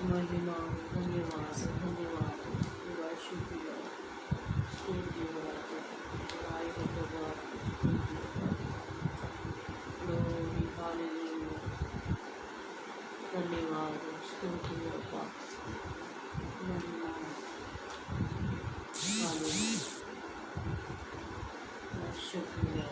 महिमा धन्यवाद धन्यवाद शुक्रिया स्तुति हो राय हो ग्लोरी हालेलुया धन्यवाद स्तुति हो महिमा हालेलुया शुक्रिया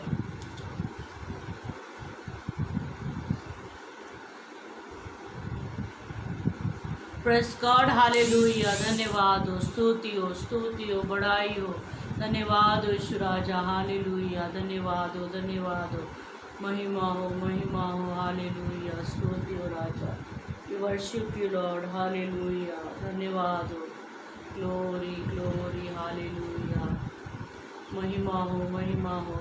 प्रेस गॉड हालेलुया धन्यवाद हो स्तुति हो बड़ाई हो धन्यवाद हो ईश्वर राजा हालेलुया धन्यवाद हो महिमा हो हालेलुया स्तुति हो राजा we worship you lord hallelujah धन्यवाद हो ग्लोरी ग्लोरी हालेलुया महिमा हो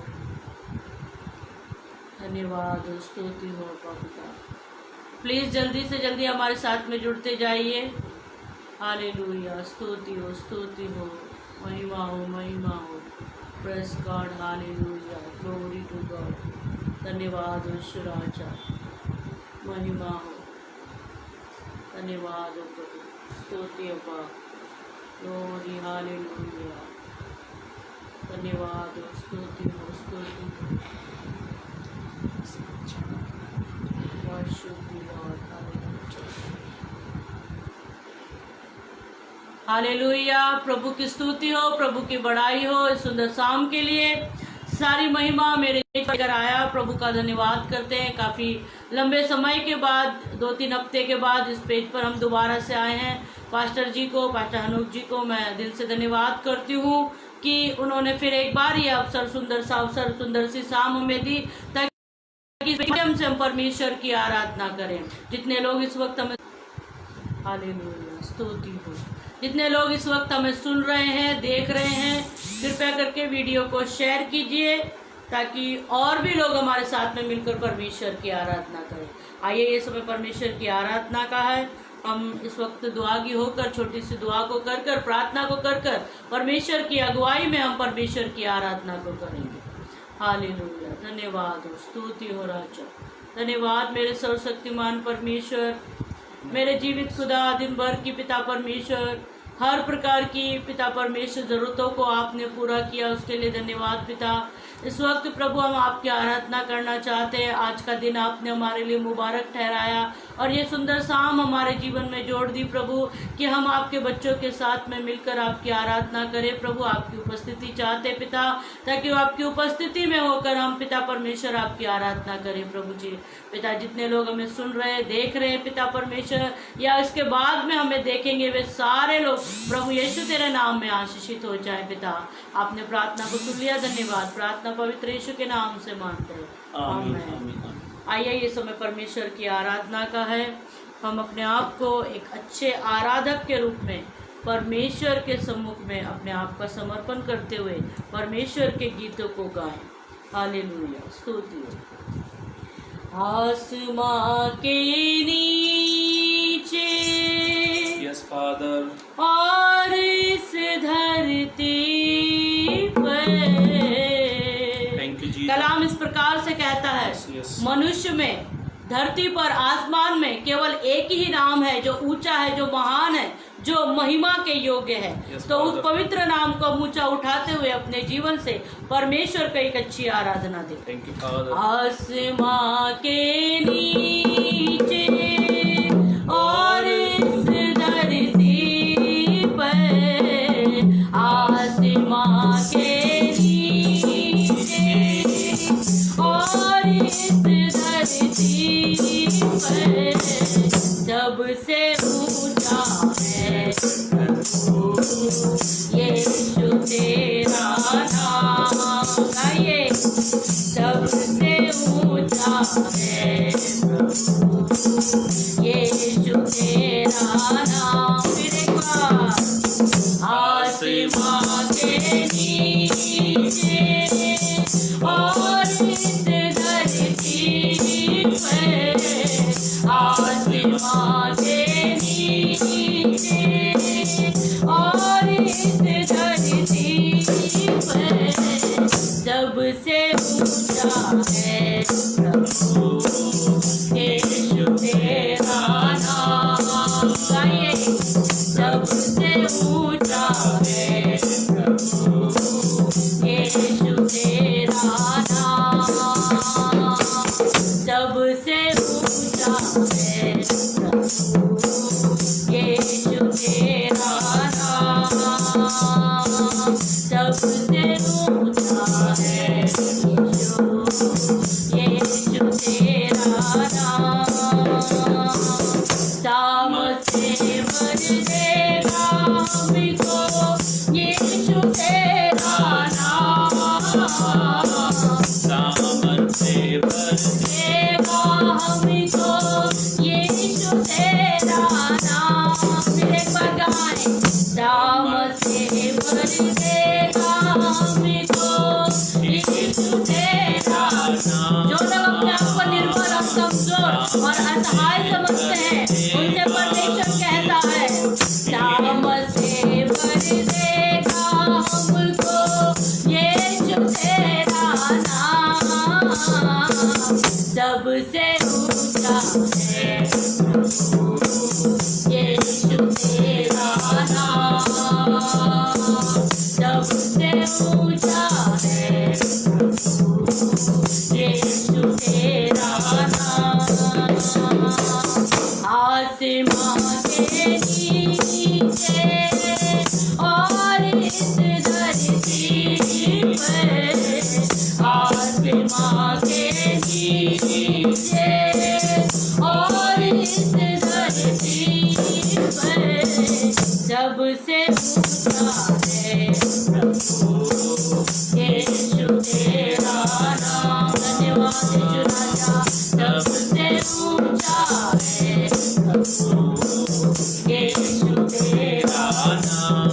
धन्यवाद हो स्तुति हो पिता प्लीज़ जल्दी से जल्दी हमारे साथ में जुड़ते जाइए हालेलुया स्तुति हो महिमा हो praise God hallelujah glory to God धन्यवाद हो ईश्वर राजा महिमा हो धन्यवाद हो प्रभु स्तुति हो ग्लोरी हालेलुया धन्यवाद हो स्तुति हो हालेलुया प्रभु की स्तुति हो प्रभु की बड़ाई हो इस सुंदर शाम के लिए सारी महिमा मेरे लेकर आया प्रभु का धन्यवाद करते हैं। काफ़ी लंबे समय के बाद 2-3 हफ्ते के बाद इस पेज पर हम दोबारा से आए हैं। पास्टर जी को पास्टर अनूप जी को मैं दिल से धन्यवाद करती हूँ कि उन्होंने फिर एक बार ये अवसर सुंदर सी शाम हमें दी ताकि इस माध्यम से हम परमेश्वर की आराधना करें। जितने लोग इस वक्त हमें हालेलुया स्तुति हो जितने लोग इस वक्त हमें सुन रहे हैं देख रहे हैं कृपया करके वीडियो को शेयर कीजिए ताकि और भी लोग हमारे साथ में मिलकर परमेश्वर की आराधना करें। आइए ये समय परमेश्वर की आराधना का है। हम इस वक्त दुआ की होकर छोटी सी दुआ को कर कर प्रार्थना को कर कर परमेश्वर की अगुवाई में हम परमेश्वर की आराधना को करेंगे। हालेलुया धन्यवाद हो स्तुति हो राजा धन्यवाद मेरे सर्वशक्तिमान परमेश्वर मेरे जीवित खुदा दिन भर की पिता परमेश्वर हर प्रकार की पिता परमेश्वर ज़रूरतों को आपने पूरा किया उसके लिए धन्यवाद पिता। इस वक्त प्रभु हम आपकी आराधना करना चाहते हैं। आज का दिन आपने हमारे लिए मुबारक ठहराया और ये सुंदर शाम हमारे जीवन में जोड़ दी प्रभु कि हम आपके बच्चों के साथ में मिलकर आपकी आराधना करें। प्रभु आपकी उपस्थिति चाहते पिता ताकि आपकी उपस्थिति में होकर हम पिता परमेश्वर आपकी आराधना करें। प्रभु जी पिता जितने लोग हमें सुन रहे देख रहे हैं पिता परमेश्वर या इसके बाद में हमें देखेंगे वे सारे लोग प्रभु यीशु तेरे नाम में आशीषित हो जाए पिता। आपने प्रार्थना को सुन लिया धन्यवाद। प्रार्थना पवित्र यीशु के नाम से मांगते हैं आमीन। आइए ये समय परमेश्वर की आराधना का है। हम अपने आप को एक अच्छे आराधक के रूप में परमेश्वर के सम्मुख में अपने आप का समर्पण करते हुए परमेश्वर के गीतों को गाएं। हालेलुया स्तुति आसमां के नीचे यस फादर और इस धरती पर कलाम इस प्रकार से कहता है मनुष्य में धरती पर आसमान में केवल एक ही नाम है जो ऊंचा है जो महान है जो महिमा के योग्य है। तो उस पवित्र नाम को ऊंचा उठाते हुए अपने जीवन से परमेश्वर को एक अच्छी आराधना दे। आसमां के नीचे और इस धरती पर आसमां के नीचे और इस धरती पर सबसे ऊंचा है यीशु तेरा नाम गाइए सबसे ऊंचा है प्रभु सबसे ऊंचा है प्रभु यीशु तेरा नाम, सबसे ऊंचा है प्रभु यीशु तेरा नाम, सबसे ऊंचा है यीशु तेरा नाम, सामर्थ्य भर देगा हमको यीशु तेरा नाम, सामर्थ्य भर देगा हमको यीशु तेरा नाम। फिर एक बार गाएं, सामर्थ्य भर देगा हमको यीशु तेरा नाम। जो लोग अपने आप को निर्बल और कमजोर और असहाय समझते हैं उनसे परमेश्वर कहता है, सामर्थ्य भर देगा हमको यीशु तेरा नाम, सबसे ऊंचा है यीशु तेरा नाम, सबसे ऊंचा है यीशु तेरा नाम। आसमां के नीचे और इस धरती पर, आसमां के नीचे और इस धरती पर, सबसे ऊंचा है प्रभु यीशु तेरा नाम। धन्यवाद यीशु राजा, सबसे ऊंचा है प्रभु यीशु तेरा नाम।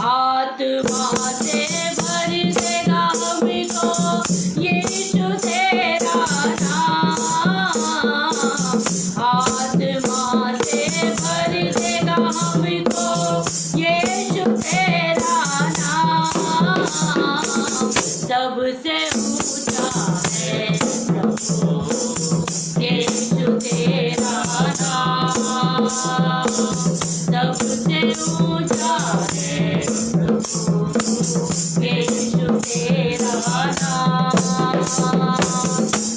आत्मा से भर देगा हमको यीशु तेरा नाम, आत्मा से भर देगा हमको यीशु तेरा नाम, सबसे ऊंचा है प्रभु यीशु तेरा नाम, सबसे ऊंचा है प्रभु यीशु तेरा नाम।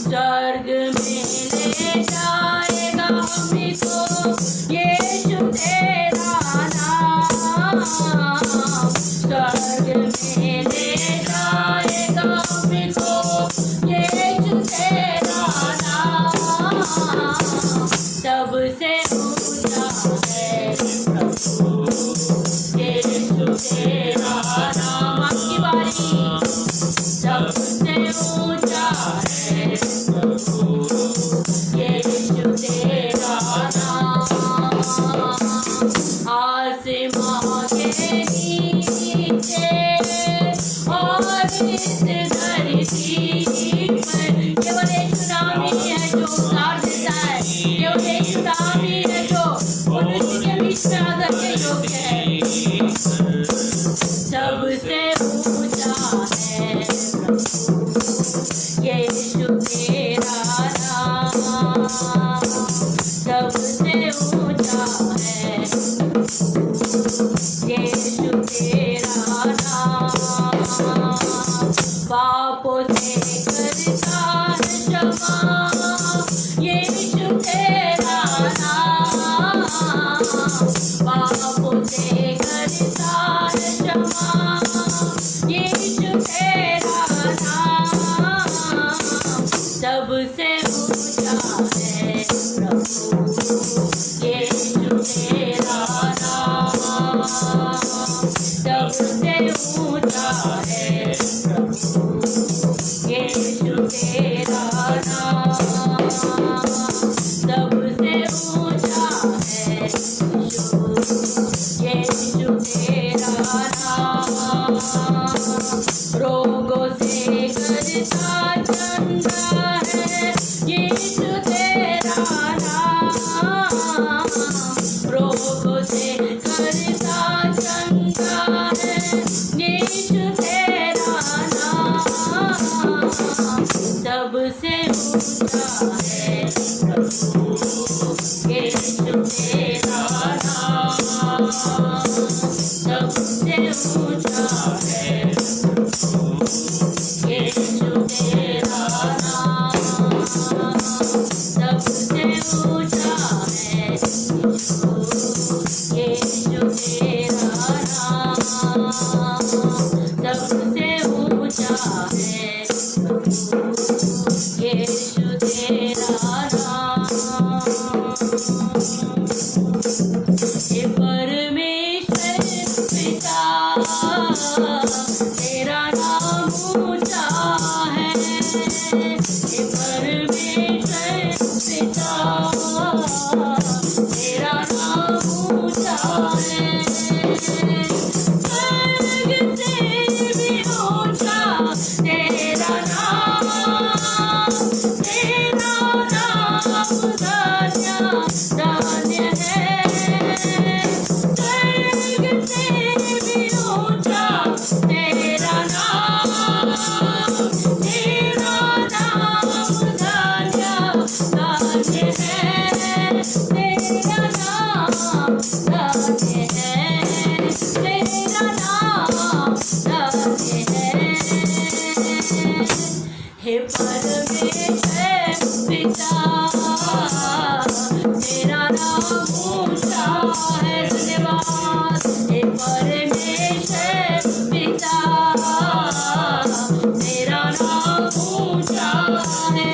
स्वर्ग में ले जाएगा हमको यीशु तेरा नाम, स्वर्ग में ले जाएगा हमको यीशु तेरा नाम, सबसे ऊंचा है प्रभु यीशु तेरा नाम। आपकी बारी, सबसे ऊंचा है प्रभु यीशु तेरा नाम, आसमां के नीचे और इस धरती पर, केवल यीशु नाम ही है जो उद्धार देता है, केवल यीशु नाम ही है जो मनुष्य के बीच में आदर के योग्य है। सबसे ऊंचा है प्रभु यीशु तेरा नाम, सबसे ऊंचा है यीशु तेरा नाम, पापों से करता है क्षमा यीशु तेरा नाम, पापों से करता है क्षमा यीशु तेरा नाम, सबसे ऊंचा है प्रभु यीशु तेरा नाम, सबसे ऊंचा है प्रभु यीशु तेरा नाम, सबसे ऊंचा है यीशु तेरा नाम। रोगों से करता चंगा है यीशु तेरा नाम, रोगों धन्य है, तेरा नाम धन्य है। हे परमेश्वर पिता, तेरा नाम ऊंचा है, धन्यवाद। हे परमेश्वर पिता, तेरा नाम ऊंचा है।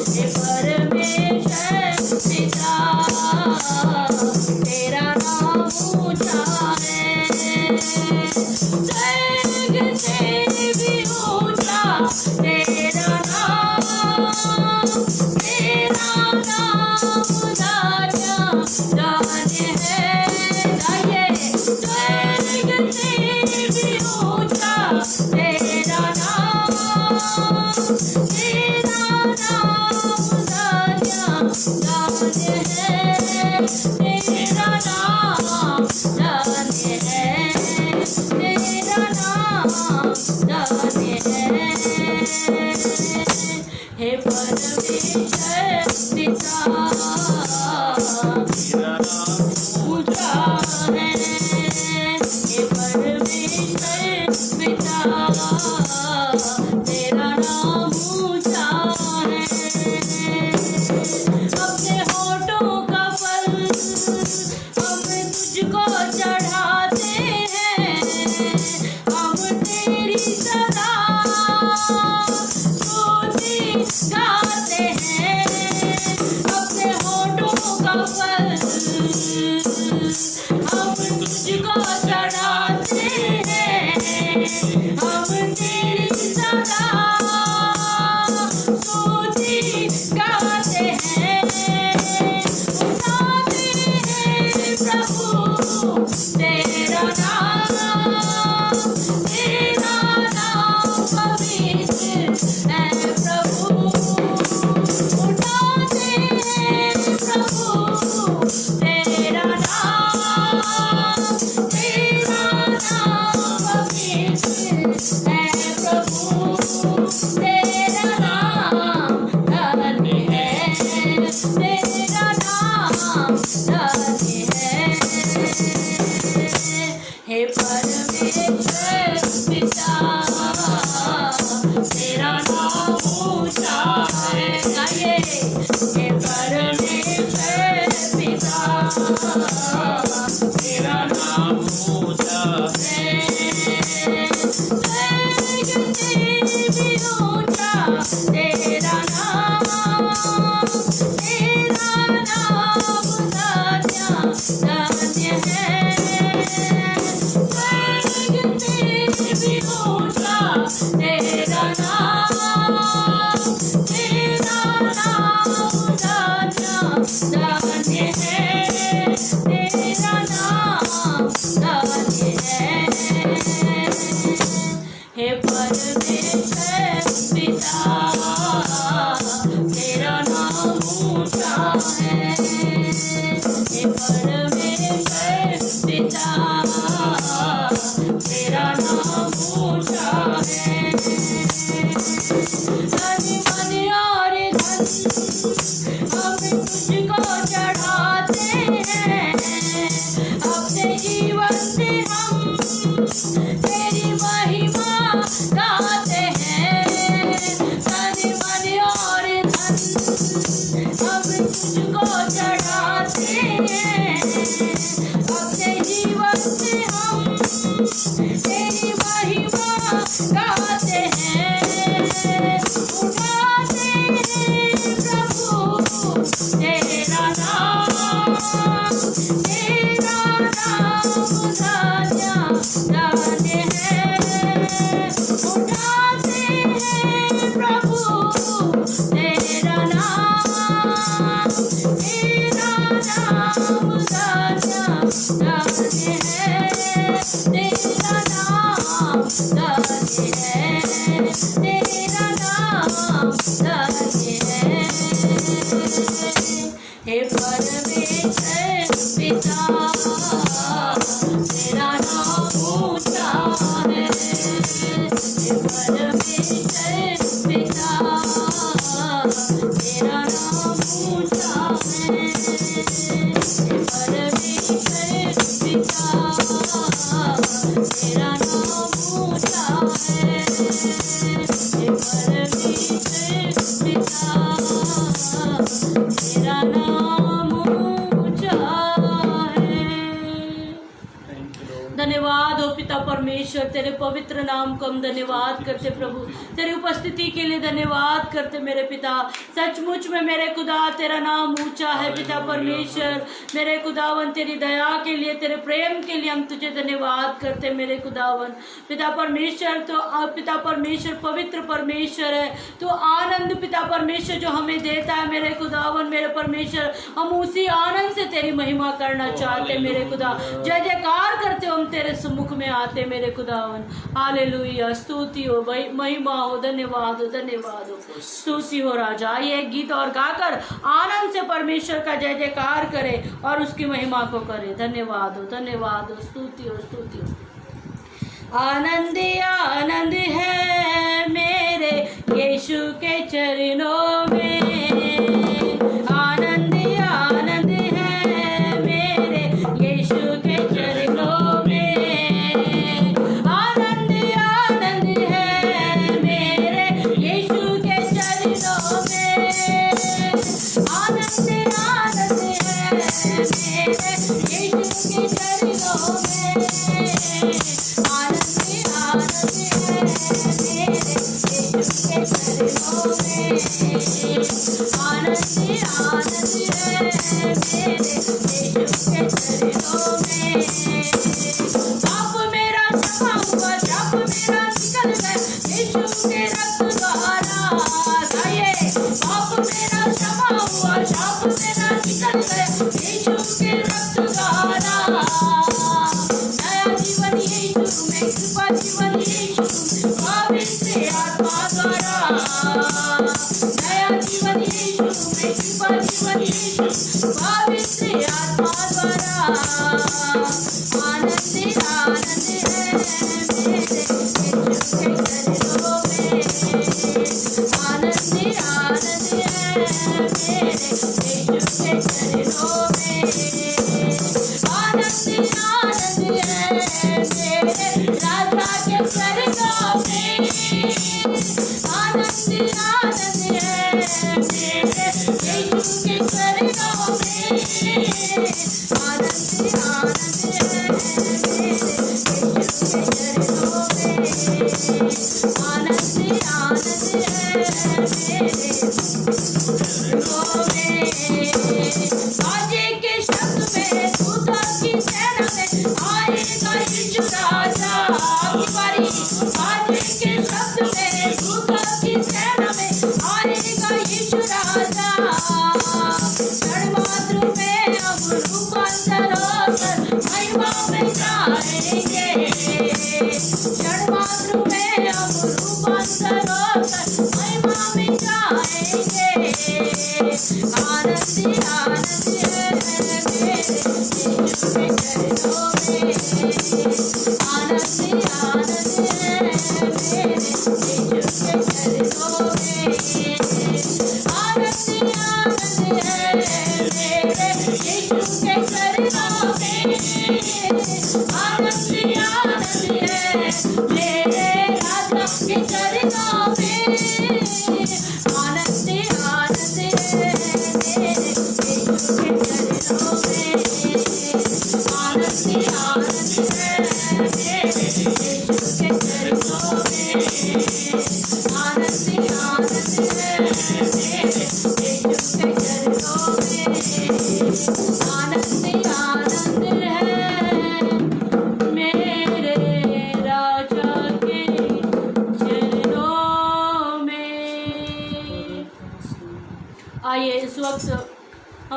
हे परमेश्वर पिता, तेरा नाम ऊंचा है। स्वर्ग से भी ऊंचा तेरा नाम, तेरा नाम धन्य है। गाइए, स्वर्ग से भी ऊंचा तेरा नाम, तेरा नाम धन्य है, तेरा नाम धन्य है, तेरा नाम धन्य है। हे परमेश्वर पिता, तेरा नाम ऊंचा है। हे परमेश्वर पिता, तेरा नाम ऊंचा है। अपने होठों का फल हम तुझको चढ़ाते हैं, हम तेरी सदा स्तुति गाते हैं। अपने होठों का फल हम तुझको चढ़ाते हैं, हम तेरी सदा स्तुति गाते हैं। उठाते हैं प्रभु तेरा नाम, तेरा नाम पवित्र है प्रभु। उठाते हैं प्रभु तेरा नाम, तेरा नाम पवित्र है प्रभु। तेरा नाम धन्य है, तेरा नाम धन्य है। हे परमेश्वर पिता, तेरा नाम ऊंचा है। गाइए, हे परमेश्वर पिता, तेरा नाम ऊंचा है। स्वर्ग से भी ऊंचा तेरा नाम, तेरा नाम धन्य है। स्वर्ग से भी ऊंचा तेरा नाम, तेरा नाम धन्य है, तेरा नाम धन्य है। हे परमेश्वर पिता, तेरा नाम ऊंचा है। हे परमेश्वर पिता, तेरा नाम ऊंचा है। तन मन और धन हम तुझको चढ़ाते हैं, अपने जीवन से हम तेरी महिमा गाते हैं। तन मन और धन हम तुझको चढ़ाते हैं, अपने जीवन से हम तेरी महिमा गाते हैं। उठाते हैं प्रभु तेरा नाम, तेरा नाम धन्य है। उठाते हैं प्रभु तेरा नाम, तेरा नाम धन्य है, तेरा नाम धन्य है, तेरा नाम धन्य है। हे परमेश्वर पिता, तेरा नाम ऊंचा है। हे परमेश्वर पिता, तेरा नाम ऊंचा है। हे पिता परमेश्वर, तेरे पवित्र नाम को हम धन्यवाद करते प्रभु, तेरी उपस्थिति के लिए धन्यवाद करते मेरे पिता। सचमुच में मेरे खुदा तेरा नाम ऊंचा है पिता परमेश्वर। मेरे खुदावन तेरी दया के लिए, तेरे प्रेम के लिए हम तुझे धन्यवाद करते मेरे खुदावन। पिता परमेश्वर तो पिता परमेश्वर पवित्र परमेश्वर है। तो आनंद पिता परमेश्वर जो हमें देता है मेरे खुदावन मेरे परमेश्वर, हम उसी आनंद से तेरी महिमा करना चाहते मेरे खुदा। जय जयकार करते हो, हम तेरे सम्मुख में आते मेरे खुदावन। हालेलुया, स्तुति हो, महिमा हो, धन्यवाद हो, धन्यवाद हो, स्तुति हो राजा। आइए एक गीत और गाकर आनंद से परमेश्वर का जय जयकार करे और उसकी महिमा को करे। धन्यवाद हो, धन्यवाद हो, स्तुति हो, स्तुति हो। आनंद आनंद है मेरे यीशु के चरणों में, आनंद आनंद है मेरे यीशु के चरणों में, आनंद आनंद है मेरे यीशु के चरणों में, आनंद आनंद है मेरे यीशु के चरणों में,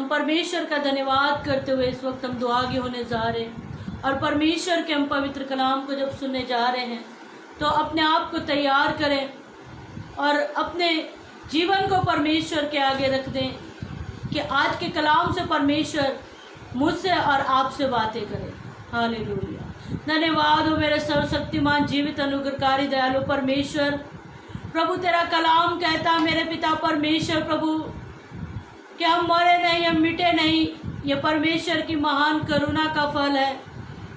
परमेश्वर का धन्यवाद करते हुए इस वक्त हम दुआगी होने जा रहे हैं और परमेश्वर के हम पवित्र कलाम को जब सुनने जा रहे हैं तो अपने आप को तैयार करें और अपने जीवन को परमेश्वर के आगे रख दें कि आज के कलाम से परमेश्वर मुझसे और आपसे बातें करें। हालेलुया, धन्यवाद हो मेरे सर्वशक्तिमान जीवित अनुग्रहकारी दयालु परमेश्वर। प्रभु तेरा कलाम कहता है मेरे पिता परमेश्वर प्रभु कि हम मरे नहीं, हम मिटे नहीं। ये परमेश्वर की महान करुणा का फल है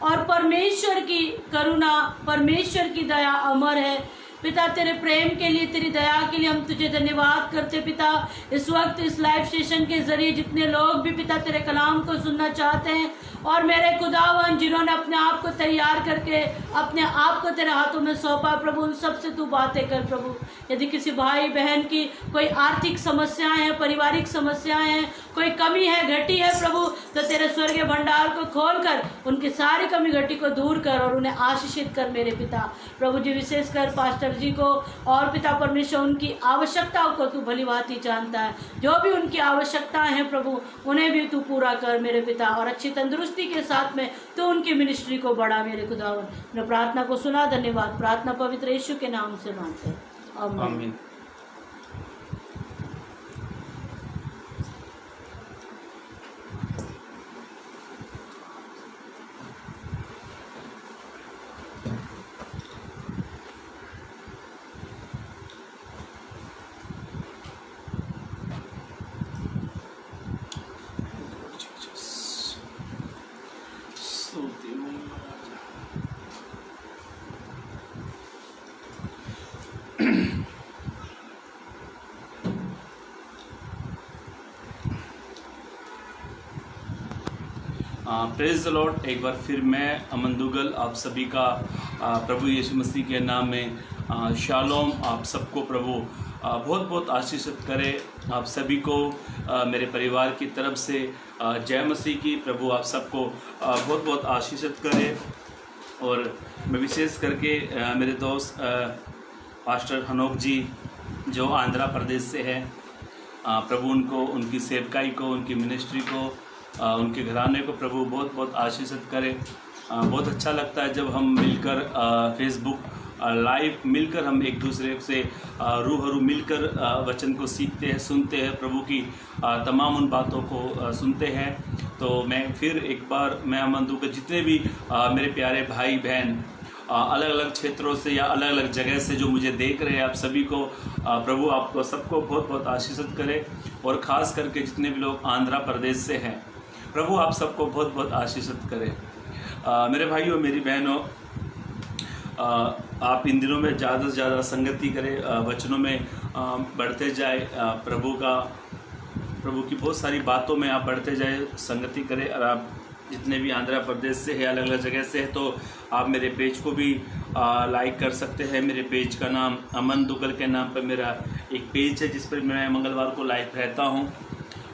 और परमेश्वर की करुणा, परमेश्वर की दया अमर है। पिता तेरे प्रेम के लिए, तेरी दया के लिए हम तुझे धन्यवाद करते पिता। इस वक्त इस लाइव सेशन के जरिए जितने लोग भी पिता तेरे कलाम को सुनना चाहते हैं और मेरे खुदावन जिन्होंने अपने आप को तैयार करके अपने आप को तेरे हाथों में सौंपा प्रभु, उन सबसे तू बातें कर प्रभु। यदि किसी भाई बहन की कोई आर्थिक समस्याएं हैं, पारिवारिक समस्याएं हैं, कोई कमी है, घटी है प्रभु, तो तेरे स्वर्गीय भंडार को खोलकर उनकी सारी कमी घटी को दूर कर और उन्हें आशीषित कर मेरे पिता। प्रभु जी विशेषकर पास्टर जी को और पिता परमेश्वर उनकी आवश्यकताओं को तू भली भांति जानता है। जो भी उनकी आवश्यकताएं हैं प्रभु, उन्हें भी तू पूरा कर मेरे पिता, और अच्छी तंदुरुस्ती के साथ में तू उनकी मिनिस्ट्री को बढ़ा मेरे खुदावन। मैं प्रार्थना को सुना, धन्यवाद। प्रार्थना पवित्र यीशु के नाम से मांगते हैं, आमीन। Praise the Lord. एक बार फिर मैं अमन दुगल आप सभी का प्रभु यीशु मसीह के नाम में शालोम आप सबको प्रभु बहुत बहुत आशीषित करे। आप सभी को मेरे परिवार की तरफ से जय मसीह की। प्रभु आप सबको बहुत बहुत आशीषित करे। और मैं विशेष करके मेरे दोस्त पास्टर हनोक जी जो आंध्र प्रदेश से है, प्रभु उनको, उनकी सेवकाई को, उनकी मिनिस्ट्री को, उनके घराने को प्रभु बहुत बहुत आशीषित करे। बहुत अच्छा लगता है जब हम मिलकर फेसबुक लाइव मिलकर हम एक दूसरे से रूबरू मिलकर वचन को सीखते हैं, सुनते हैं, प्रभु की तमाम उन बातों को सुनते हैं। तो मैं फिर एक बार मैं अमन दुगल जितने भी मेरे प्यारे भाई बहन अलग अलग क्षेत्रों से या अलग अलग जगह से जो मुझे देख रहे हैं, आप सभी को प्रभु आपको सबको बहुत बहुत आशीषित करे। और ख़ास करके जितने भी लोग आंध्र प्रदेश से हैं, प्रभु आप सबको बहुत बहुत आशीषित करें। मेरे भाइयों, मेरी बहनों, आप इन दिनों में ज़्यादा से ज़्यादा संगति करें, वचनों में बढ़ते जाए, प्रभु की बहुत सारी बातों में आप बढ़ते जाए, संगति करें। और आप जितने भी आंध्र प्रदेश से है, अलग अलग जगह से है, तो आप मेरे पेज को भी लाइक कर सकते हैं। मेरे पेज का नाम अमन दुगल के नाम पर मेरा एक पेज है जिस पर मैं मंगलवार को लाइव रहता हूं।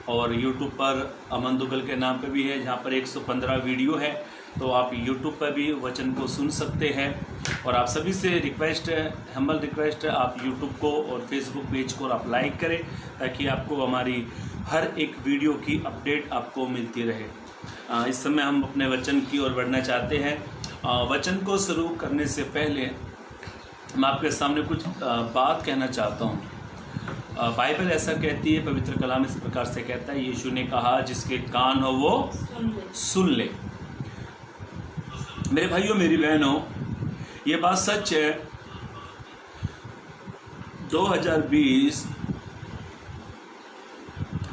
और यूट्यूब पर अमन दुगल के नाम पे भी है, जहाँ पर 115 वीडियो है, तो आप यूट्यूब पर भी वचन को सुन सकते हैं। और आप सभी से रिक्वेस्ट है, हम्बल रिक्वेस्ट है, आप यूट्यूब को और फेसबुक पेज को आप लाइक करें ताकि आपको हमारी हर एक वीडियो की अपडेट आपको मिलती रहे। इस समय हम अपने वचन की ओर बढ़ना चाहते हैं। वचन को शुरू करने से पहले मैं आपके सामने कुछ बात कहना चाहता हूँ। बाइबल ऐसा कहती है, पवित्र कलाम इस प्रकार से कहता है, यीशु ने कहा जिसके कान हो वो सुन ले। मेरे भाइयों, मेरी बहनों, ये बात सच है। 2020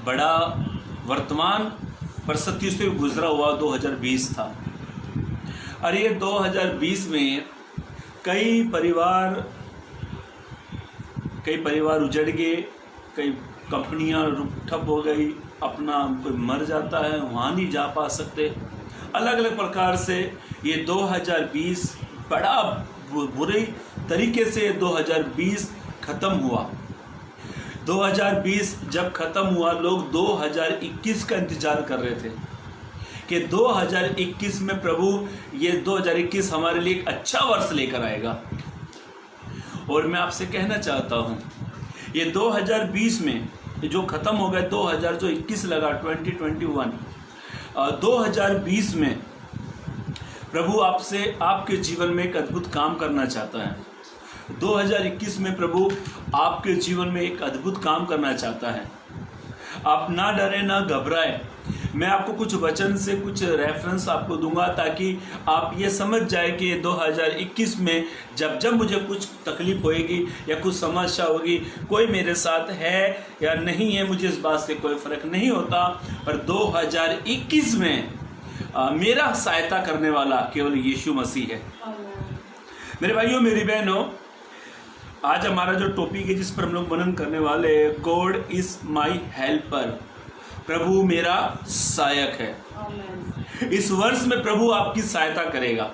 बड़ा वर्तमान परिस्थिति से गुजरा हुआ 2020 था। और ये 2020 में कई परिवार उजड़ गए, कई कंपनियां ठप हो गई, अपना कोई मर जाता है, वहाँ नहीं जा पा सकते। अलग अलग प्रकार से ये 2020 बड़ा बुरे तरीके से 2020 ख़त्म हुआ। 2020 जब ख़त्म हुआ, लोग 2021 का इंतज़ार कर रहे थे कि 2021 में प्रभु ये 2021 हमारे लिए एक अच्छा वर्ष लेकर आएगा। और मैं आपसे कहना चाहता हूँ, ये 2020 में जो ख़त्म हो गया, 2021 लगा 2021, 2020 में प्रभु आपसे आपके जीवन में एक अद्भुत काम करना चाहता है। 2021 में प्रभु आपके जीवन में एक अद्भुत काम करना चाहता है। आप ना डरे, ना घबराए। मैं आपको कुछ वचन से कुछ रेफरेंस आपको दूंगा ताकि आप ये समझ जाए कि 2021 में जब मुझे कुछ तकलीफ होएगी या कुछ समस्या होगी, कोई मेरे साथ है या नहीं है, मुझे इस बात से कोई फ़र्क नहीं होता। पर 2021 में मेरा सहायता करने वाला केवल यीशु मसीह है। मेरे भाइयों, मेरी बहनों, आज हमारा जो टॉपिक है जिस पर हम लोग मनन करने वाले हैं, गॉड इज माई हेल्पर। प्रभु मेरा सहायक है। आमेन। इस वर्ष में प्रभु आपकी सहायता करेगा।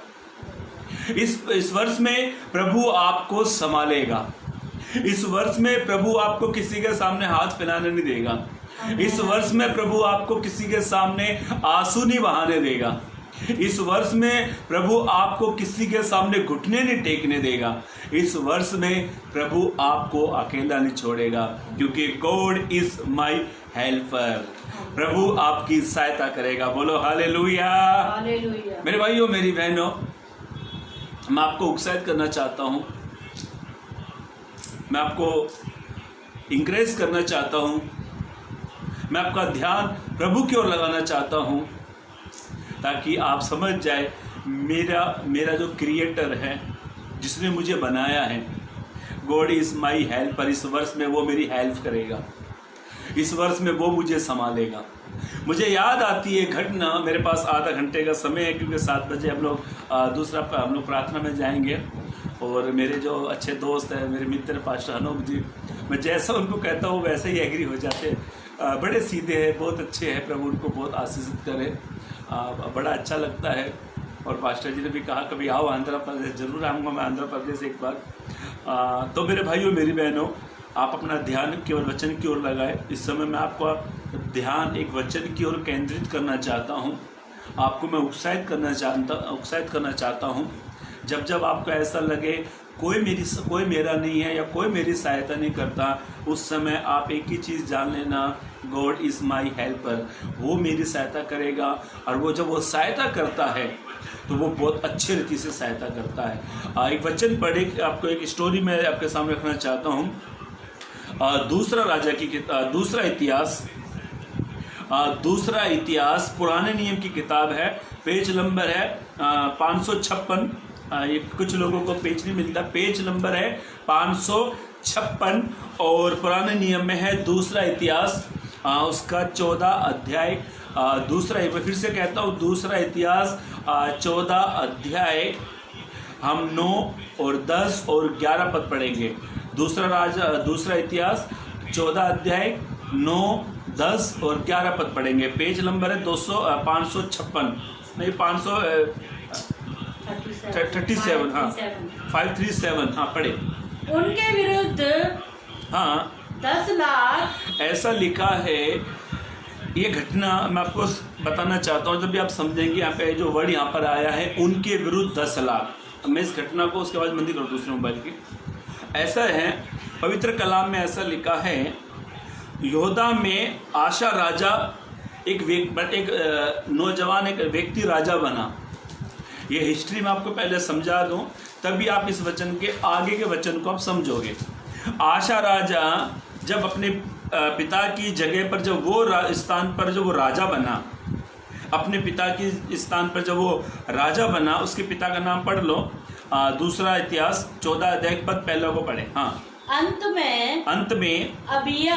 इस वर्ष में प्रभु आपको संभालेगा। इस वर्ष में प्रभु आपको किसी के सामने हाथ फैलाने नहीं देगा। इस वर्ष में प्रभु आपको किसी के सामने आंसू नहीं बहाने देगा। इस वर्ष में प्रभु आपको किसी के सामने घुटने नहीं टेकने देगा। इस वर्ष में प्रभु आपको अकेला नहीं छोड़ेगा, क्योंकि गॉड इज माय हेल्पर। प्रभु आपकी सहायता करेगा। बोलो हालेलुया। हालेलुया। मेरे भाइयों, मेरी बहनों, मैं आपको उत्साहित करना चाहता हूँ, मैं आपको इंकरेज करना चाहता हूँ, मैं आपका ध्यान प्रभु की ओर लगाना चाहता हूँ, ताकि आप समझ जाए मेरा जो क्रिएटर है, जिसने मुझे बनाया है, गॉड इज़ माई हेल्पर। इस वर्ष में वो मेरी हेल्प करेगा। इस वर्ष में वो मुझे संभालेगा। मुझे याद आती है घटना, मेरे पास आधा घंटे का समय है, क्योंकि 7 बजे हम लोग प्रार्थना में जाएंगे। और मेरे जो अच्छे दोस्त हैं, मेरे मित्र पास्टर अनूप जी, मैं जैसा उनको कहता हूँ वैसे ही एग्री हो जाते हैं। बड़े सीधे हैं, बहुत अच्छे हैं। प्रभु उनको बहुत आशीषित करे। बड़ा अच्छा लगता है। और पास्टर जी ने भी कहा कभी आओ आंध्र प्रदेश। जरूर आऊँगा मैं आंध्र प्रदेश एक बार। तो मेरे भाइयों, मेरी बहनों, आप अपना ध्यान केवल वचन की ओर लगाए। इस समय मैं आपका ध्यान एक वचन की ओर केंद्रित करना चाहता हूँ। आपको मैं उत्साहित करना चाहता हूँ। जब आपको ऐसा लगे कोई मेरा नहीं है या कोई मेरी सहायता नहीं करता, उस समय आप एक ही चीज़ जान लेना, गॉड इज़ माई हेल्पर। वो मेरी सहायता करेगा। और वो जब वो सहायता करता है तो वो बहुत अच्छे रीति से सहायता करता है। एक वचन पढ़े, आपको एक स्टोरी मैं आपके सामने रखना चाहता हूँ। दूसरा इतिहास पुराने नियम की किताब है। पेज नंबर है 556। ये कुछ लोगों को पेज नहीं मिलता। पेज नंबर है 556 और पुराने नियम में है दूसरा इतिहास, उसका 14 अध्याय। फिर से कहता हूँ, दूसरा इतिहास 14 अध्याय। हम 9 और 10 और 11 पद पढ़ेंगे। दूसरा इतिहास 14 अध्याय 9, 10 और 11 पद पढ़ेंगे। पेज नंबर है 556 नहीं 537। हाँ 537। हाँ पढ़े। उनके विरुद्ध हाँ 10 लाख ऐसा लिखा है। ये घटना मैं आपको बताना चाहता हूँ, जब भी आप समझेंगे यहाँ पे जो वर्ड यहाँ पर आया है, उनके विरुद्ध 10 लाख। मैं इस घटना को उसके बाद बंदी करूँ दूसरे मोबाइल की। ऐसा है, पवित्र कलाम में ऐसा लिखा है, यहूदा में आशा राजा एक नौजवान एक व्यक्ति राजा बना। ये हिस्ट्री मैं आपको पहले समझा दूं, तभी आप इस वचन के आगे के वचन को आप समझोगे। आशा राजा जब अपने पिता की जगह पर जब वो स्थान पर जब वो राजा बना, अपने पिता की स्थान पर जब वो राजा बना, उसके पिता का नाम पढ़ लो। दूसरा इतिहास 14 अध्याय पद पहला को पढ़े। हाँ अंत में अबिया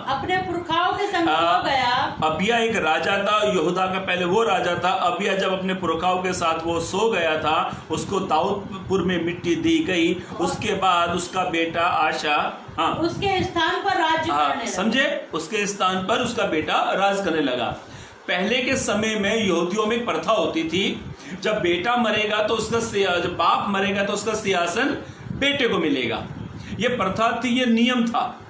अपने पुरखाओं के संग हो गया। अबिया एक राजा था, यहूदा का पहले वो राजा था। अबिया जब अपने पुरखाओं के साथ वो सो गया था, उसको दाऊदपुर में मिट्टी दी गई। उसके बाद उसका बेटा आशा उसके स्थान पर राज्य करने लगा। समझे, उसके स्थान पर उसका बेटा राज करने लगा। पहले के समय में यहूदियों में प्रथा होती थी, जब बेटा मरेगा तो जब बाप मरेगा तो उसका सिंहासन बेटे को मिलेगा। ये प्रथा थी, ये नियम था।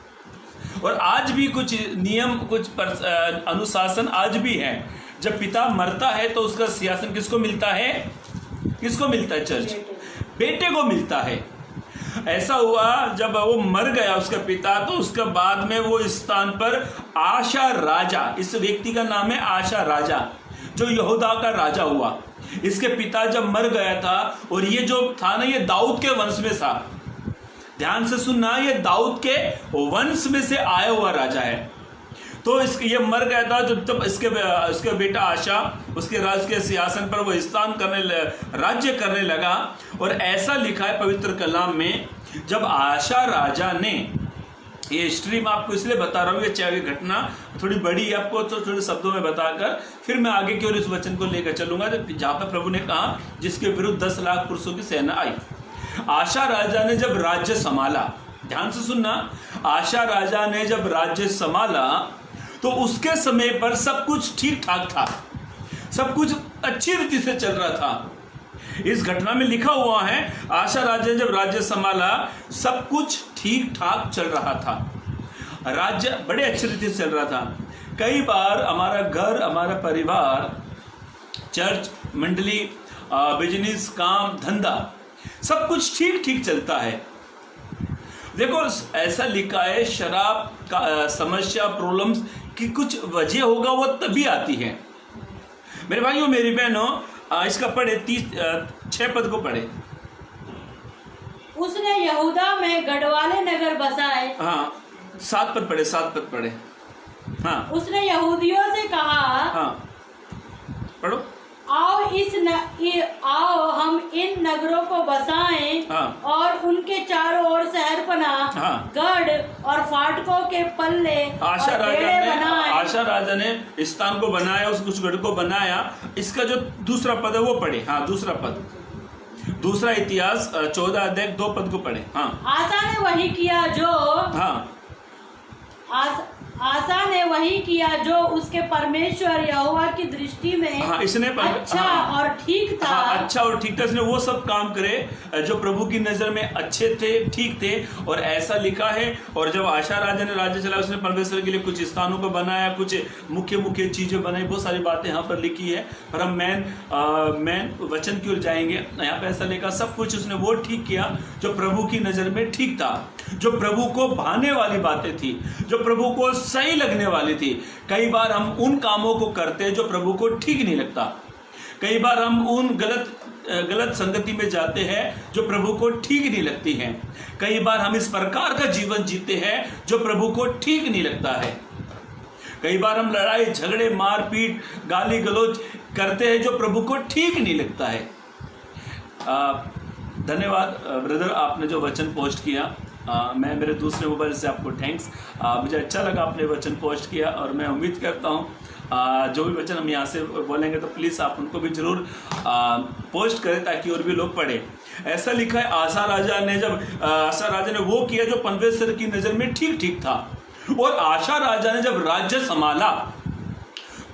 और आज भी कुछ नियम, कुछ अनुशासन आज भी है। जब पिता मरता है तो उसका सिंहासन किसको मिलता है? किसको मिलता है? चर्च बेटे को मिलता है। ऐसा हुआ जब वो मर गया उसका पिता, तो उसके बाद में वो स्थान पर आशा राजा, इस व्यक्ति का नाम है आशा राजा, जो यहूदा का राजा हुआ। इसके पिता जब मर गया था, और ये जो था ना, ये दाऊद के वंश में था। ध्यान से सुनना, ये दाऊद के वंश में से आया हुआ राजा है। तो ये मर गया था जब तब इसके बेटा आशा उसके राज के सिंहासन पर वो स्थान राज्य करने लगा। और ऐसा लिखा है पवित्र कलाम में, जब आशा राजा ने, ये हिस्ट्री मैं आपको इसलिए बता रहा हूँ, ये चाहे घटना थोड़ी बड़ी है, आपको तो थोड़े शब्दों में बताकर फिर मैं आगे की ओर इस वचन को लेकर चलूंगा, जहाँ पर प्रभु ने कहा जिसके विरुद्ध 10 लाख पुरुषों की सेना आई। आशा राजा ने जब राज्य संभाला, ध्यान से सुनना, आशा राजा ने जब राज्य संभाला तो उसके समय पर सब कुछ ठीक ठाक था, सब कुछ अच्छी रीति से चल रहा था। इस घटना में लिखा हुआ है आशा राजा ने जब राज्य संभाला सब कुछ ठीक ठाक चल रहा था, राज्य बड़े अच्छी रीति से चल रहा था। कई बार हमारा घर, हमारा परिवार, चर्च, मंडली, बिजनेस, काम धंधा सब कुछ ठीक ठीक चलता है। देखो ऐसा लिखा है शराब का समस्या, प्रॉब्लम्स की कुछ वजह होगा वो तभी आती है। मेरे भाइयों मेरी बहनों, इसका पढ़े 6 पद को पढ़े। उसने यहूदा में गढ़वाले नगर बसाए। हाँ 7 पद पढ़े, 7 पद पढ़े। हाँ उसने यहूदियों से कहा, हाँ पढ़ो। आओ हम इन नगरों को बसाएं, हाँ। और उनके चारों ओर शहरपना, हाँ। गढ़ और फाटकों के पल्ले आशा और बेड़े बनाएं। आशा राजा ने स्थान को बनाया, उस कुछ गढ़ को बनाया। इसका जो दूसरा पद है वो पढ़े। हाँ दूसरा पद, दूसरा इतिहास 14 अध्याय 2 पद को पढ़े। हाँ आशा ने वही किया जो आशा ने वही किया जो उसके परमेश्वर यहोवा की दृष्टि में इसने अच्छा और ठीक था। अच्छा और ठीक था। इसने वो सब काम करे जो प्रभु की नजर में अच्छे थे, ठीक थे। और ऐसा लिखा है, और जब आशा राजा ने राज्य चलाया उसने परमेश्वर के लिए कुछ स्थानों को बनाया, कुछ मुख्य मुख्य चीजें बनाई। बहुत सारी बातें यहाँ पर लिखी है, पर हम मेन वचन की ओर जाएंगे। यहाँ पे ऐसा लिखा सब कुछ उसने वो ठीक किया जो प्रभु की नजर में ठीक था, जो प्रभु को भाने वाली बातें थी, जो प्रभु को सही लगने वाली थी। कई बार हम उन कामों को करते हैं जो प्रभु को ठीक नहीं लगता। कई बार हम उन गलत संगति में जाते हैं जो प्रभु को ठीक नहीं लगती हैं। कई बार हम इस प्रकार का जीवन जीते हैं जो प्रभु को ठीक नहीं लगता है। कई बार हम लड़ाई झगड़े, मारपीट, गाली गलौज करते हैं जो प्रभु को ठीक नहीं लगता है। धन्यवाद ब्रदर, आपने जो वचन पोस्ट किया। मैं मेरे दूसरे मोबाइल से आपको थैंक्स। मुझे अच्छा लगा आपने वचन पोस्ट किया, और मैं उम्मीद करता हूँ जो भी वचन हम यहाँ से बोलेंगे तो प्लीज़ आप उनको भी जरूर पोस्ट करें ताकि और भी लोग पढ़ें। ऐसा लिखा है आशा राजा ने वो किया जो परमेश्वर की नज़र में ठीक ठीक था। और आशा राजा ने जब राज्य संभाला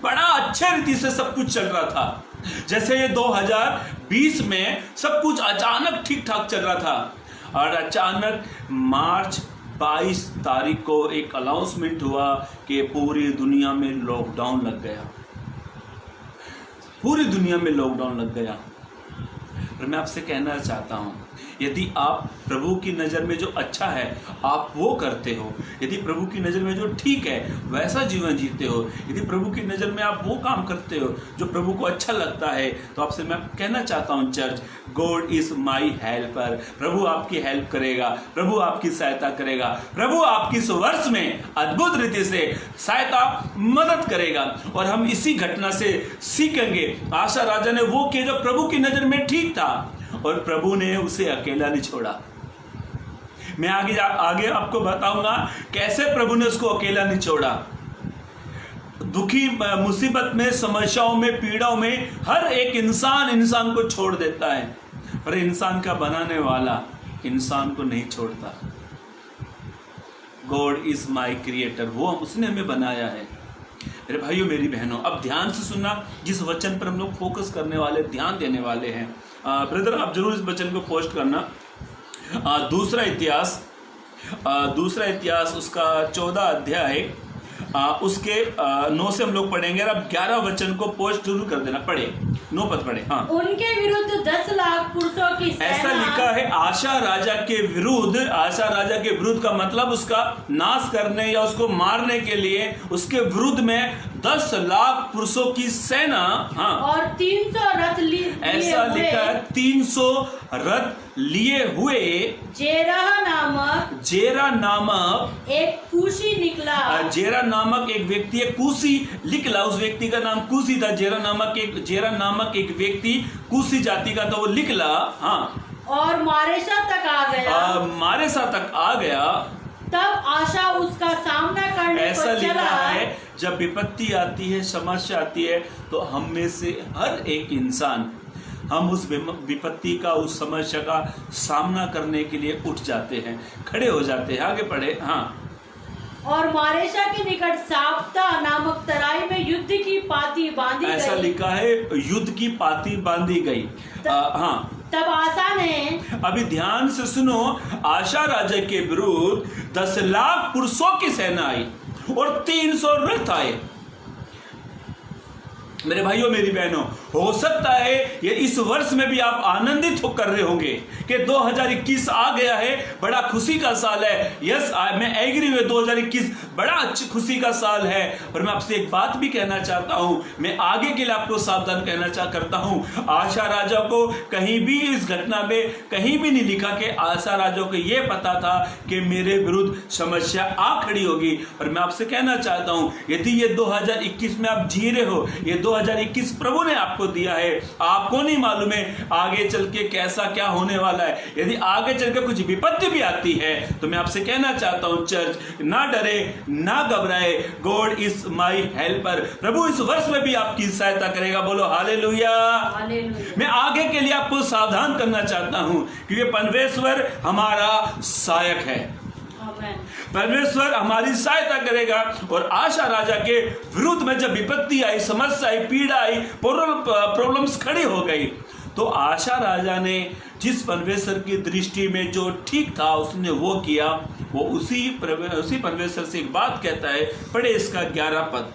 बड़ा अच्छे रीति से सब कुछ चल रहा था। जैसे ये 2020 में सब कुछ अचानक ठीक ठाक चल रहा था, और अचानक मार्च 22 तारीख को एक अनाउंसमेंट हुआ कि पूरी दुनिया में लॉकडाउन लग गया। पूरी दुनिया में लॉकडाउन लग गया। और मैं आपसे कहना चाहता हूं, यदि आप प्रभु की नज़र में जो अच्छा है आप वो करते हो, यदि प्रभु की नज़र में जो ठीक है वैसा जीवन जीते हो, यदि प्रभु की नज़र में आप वो काम करते हो जो प्रभु को अच्छा लगता है, तो आपसे मैं कहना चाहता हूँ church, God is my helper. प्रभु आपकी हेल्प करेगा, प्रभु आपकी सहायता करेगा, प्रभु आपकी इस वर्ष में अद्भुत रीति से सहायता मदद करेगा। और हम इसी घटना से सीखेंगे। आशा राजा ने वो किया जो प्रभु की नज़र में ठीक था, और प्रभु ने उसे अकेला नहीं छोड़ा। मैं आगे आपको बताऊंगा कैसे प्रभु ने उसको अकेला नहीं छोड़ा। दुखी, मुसीबत में, समस्याओं में, पीड़ाओं में हर एक इंसान को छोड़ देता है, पर इंसान का बनाने वाला इंसान को नहीं छोड़ता। गॉड इज माई क्रिएटर, वो उसने हमें बनाया है। मेरे भाइयों मेरी बहनों, अब ध्यान से सुनना, जिस वचन पर हम लोग फोकस करने वाले, ध्यान देने वाले हैं। ब्रदर आप जरूर इस वचन को पोस्ट करना। दूसरा इतिहास उसका 14 अध्याय उसके 9 से हम लोग पढ़ेंगे। और अब 11 वचन को पोस्ट जरूर कर देना। पढ़े 9 पद पढ़े। हाँ, उनके विरुद्ध 10 लाख पुरुषों की सेना। ऐसा लिखा है आशा राजा के विरुद्ध का मतलब उसका नाश करने या उसको मारने के लिए उसके विरुद्ध में 10 लाख पुरुषों की सेना। हाँ, और 300 रथ लिए ऐसा लिखा है 300 रथ लिए हुए जेरा नामक एक कूशी निकला। जेरा नामक एक व्यक्ति, एक कूशी निकला। उस व्यक्ति का नाम कूशी था। जेरा नामक एक व्यक्ति कूशी जाति का था, वो निकला। हाँ, और मारेशा तक आ गया। तब आशा उसका सामना करने ऐसा को चला। लिखा है जब विपत्ति आती है, समस्या आती है, तो हम में से हर एक इंसान हम उस विपत्ति का, उस समस्या का सामना करने के लिए उठ जाते हैं, खड़े हो जाते हैं। आगे पढ़े। हाँ, और मारेशा के निकट साप्ता नामक तराई में युद्ध की पाती बांधी ऐसा गई। लिखा है युद्ध की पाती बांधी गई। हाँ, तब आसा ने, अभी ध्यान से सुनो, आशा राजा के विरुद्ध 10 लाख पुरुषों की सेना आई और 300 रथ आए। मेरे भाइयों मेरी बहनों, हो सकता है ये इस वर्ष में भी आप आनंदित हो कर रहे होंगे कि 2021 आ गया है, बड़ा खुशी का साल है। यस, मैं एग्री हुए, 2021 बड़ा अच्छी खुशी का साल है। पर मैं आपसे एक बात भी कहना चाहता हूं, मैं आगे के लिए आपको सावधान कहना करता हूं। आशा राजा को कहीं भी इस घटना में कहीं भी नहीं लिखा कि आशा राजा को यह पता था कि मेरे विरुद्ध समस्या आ खड़ी होगी। पर मैं आपसे कहना चाहता हूं, यदि ये 2021 में आप जी रहे हो, ये 2021 प्रभु ने आपको दिया है, आपको नहीं मालूम है आगे चल के कैसा क्या होने वाला है। यदि आगे चल के कुछ विपत्ति भी आती है तो मैं आपसे कहना चाहता हूं, चर्च ना डरे ना घबराए, गॉड इज माय हेल्पर। प्रभु इस वर्ष में भी आपकी सहायता करेगा। बोलो हालेलुया। मैं आगे के लिए आपको सावधान करना चाहता हूं क्योंकि परमेश्वर हमारा सहायक है, परमेश्वर हमारी सहायता करेगा। और आशा राजा के विरुद्ध में जब विपत्ति आई, समस्या आई, पीड़ा आई, प्रॉब्लम्स खड़ी हो गई, तो आशा राजा ने जिस परमेश्वर की दृष्टि में जो ठीक था उसने वो किया। वो उसी परमेश्वर से एक बात कहता है, पढ़े इसका 11 पद।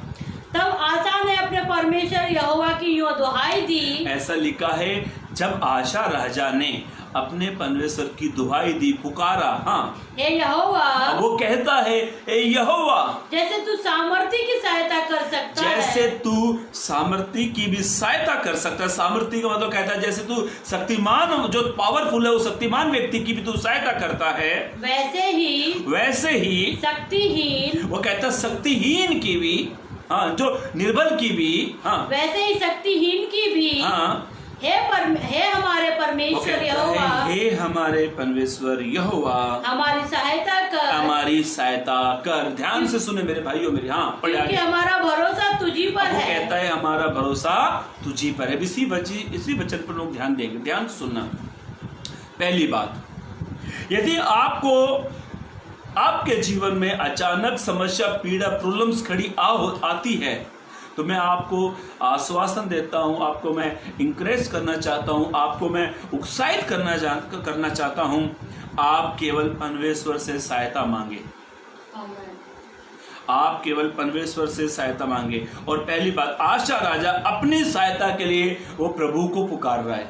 तब आशा ने अपने परमेश्वर यहोवा की यूं दुहाई दी। ऐसा लिखा है, जब आशा राजा ने अपने परमेश्वर की दुहाई दी, पुकारा, हाँ, हे यहोवा, वो कहता है, हे यहोवा, जैसे तू सामर्थी की सहायता कर सकता है, जैसे तू सामर्थी की भी सहायता कर सकता है। सामर्थी का मतलब कहता है जैसे तू शक्तिमान, जो पावरफुल है, वो शक्तिमान व्यक्ति की भी तू सहायता करता है, वैसे ही शक्तिहीन, वो कहता है शक्तिहीन की भी, हाँ, जो निर्बल की भी, हाँ, वैसे ही शक्तिहीन की भी, हाँ, हे हमारे परमेश्वर यहोवा, हे हमारे परमेश्वर यहोवा, हमारी सहायता कर, हमारी सहायता कर। ध्यान से सुने मेरे भाइयों मेरे, हाँ, क्योंकि हमारा भरोसा तुझी पर वो है। कहता है हमारा भरोसा तुझी पर है। इसी वचन पर लोग ध्यान देंगे। ध्यान से सुनना। पहली बात, यदि आपको आपके जीवन में अचानक समस्या, पीड़ा, प्रॉब्लम्स खड़ी आती है तो मैं आपको आश्वासन देता हूं, आपको मैं इंकरेज करना चाहता हूं, आपको मैं उत्साहित करना चाहता हूं, आप केवल परमेश्वर से सहायता मांगे। आप केवल परमेश्वर से सहायता मांगे। और पहली बात, आशा राजा अपनी सहायता के लिए वो प्रभु को पुकार रहा है,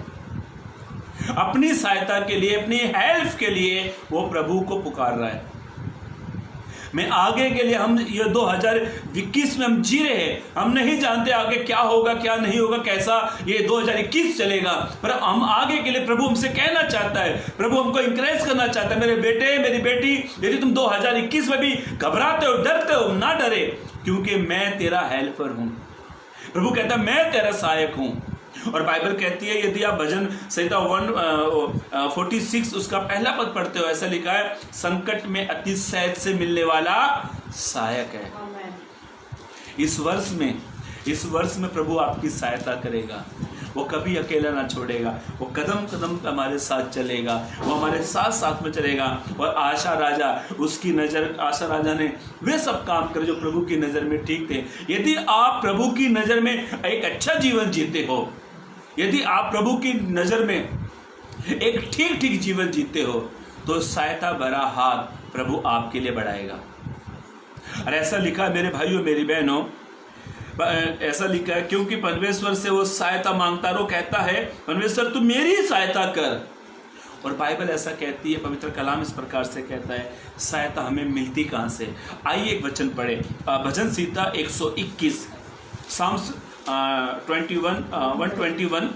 अपनी सहायता के लिए, अपनी हेल्प के लिए वो प्रभु को पुकार रहा है। मैं आगे के लिए, हम ये 2021 में हम जी रहे हैं, हम नहीं जानते आगे क्या होगा क्या नहीं होगा, कैसा ये 2021 चलेगा, पर हम आगे के लिए प्रभु हमसे कहना चाहता है, प्रभु हमको इंकरेज करना चाहता है, मेरे बेटे मेरी बेटी, यदि तुम 2021 में भी घबराते हो, डरते हो, ना डरे, क्योंकि मैं तेरा हेल्पर हूं। प्रभु कहता है मैं तेरा सहायक हूं। और बाइबल कहती है, यदि आप भजन संहिता 146 उसका पहला पद पढ़ते हो, ऐसा लिखा है, संकट में अतिशय से मिलने वाला सहायक है। इस वर्ष में प्रभु आपकी सहायता करेगा। वो कभी अकेला ना छोड़ेगा, वो कदम कदम हमारे साथ चलेगा, वो हमारे साथ साथ में चलेगा। और आशा राजा ने वे सब काम करे जो प्रभु की नज़र में ठीक थे। यदि आप प्रभु की नज़र में एक अच्छा जीवन जीते हो, यदि आप प्रभु की नज़र में एक ठीक जीवन जीते हो, तो सहायता भरा हाथ प्रभु आपके लिए बढ़ाएगा। और ऐसा लिखा है मेरे भाइयों मेरी बहनों, ऐसा लिखा है, क्योंकि परमेश्वर से वो सहायता मांगता रहो, कहता है परमेश्वर तू मेरी सहायता कर। और बाइबल ऐसा कहती है, पवित्र कलाम इस प्रकार से कहता है, सहायता हमें मिलती कहाँ से। आइए एक वचन पढ़े, भजन संहिता 121, साम्स 121,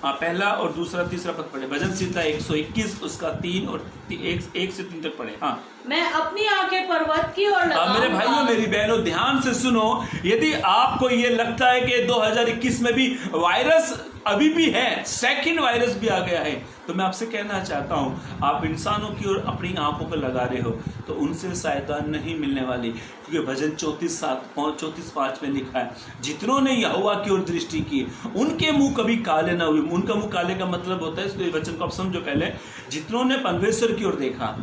पहला और दूसरा तीसरा पद पढ़े। भजन संहिता 121 उसका 3 और 1 से 3 तक पढ़े। हाँ, मैं अपनी आंखें पर्वत की ओर लगाऊंगा। मेरे भाइयों मेरी बहनों ध्यान से सुनो। यदि आपको ये लगता है कि 2021 में भी वायरस अभी भी है, सेकंड वायरस भी आ गया है, तो मैं आपसे कहना चाहता हूं, आप इंसानों की ओर अपनी आंखों पर लगा रहे हो तो उनसे सहायता नहीं मिलने वाली। क्योंकि भजन 34:5 में लिखा है, जितनों ने यहोवा की ओर दृष्टि की उनके मुंह कभी काले ना हुए। उनका मुंह काले का मतलब होता है, इसको वचन को आप समझो पहले, जितनों ने परमेश्वर की ओर देखा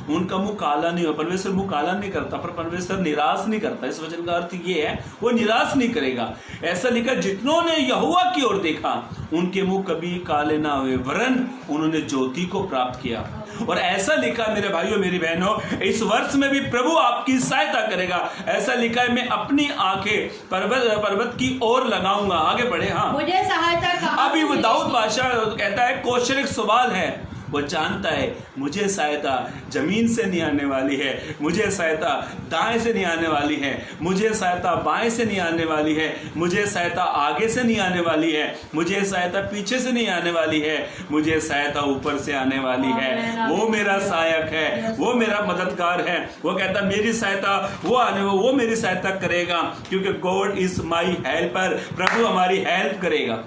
उनका मुंह काला नहीं हो, परमेश्वर मुंह काला नहीं करता, पर परमेश्वर निराश नहीं करता। इस वचन का अर्थ ये है, वो निराश नहीं करेगा। ऐसा लिखा, जितनों ने यहोवा की ओर देखा उनके मुंह कभी काले ना हुए, वरन उन्होंने ज्योति को प्राप्त किया। और ऐसा लिखा मेरे भाइयों मेरी बहनों, इस वर्ष में भी प्रभु आपकी सहायता करेगा। ऐसा लिखा है, मैं अपनी आंखें पर्वत की ओर लगाऊंगा। आगे बढ़े। हाँ, मुझे सहायता कहाँ अभी से वो मिलेगी? दाऊद बादशाह कहता है, क्वेश्चन एक सवाल है। वो जानता है मुझे सहायता जमीन से नहीं आने वाली है, मुझे सहायता दाएं से नहीं आने वाली है, मुझे सहायता बाएं से नहीं आने वाली है, मुझे सहायता आगे से नहीं आने वाली है, मुझे सहायता पीछे से नहीं आने वाली है, मुझे सहायता ऊपर से आने वाली है। वो मेरा सहायक है, वो मेरा मददगार है। वो कहता मेरी सहायता वो मेरी सहायता करेगा, क्योंकि गॉड इज माई हेल्पर। प्रभु हमारी हेल्प करेगा।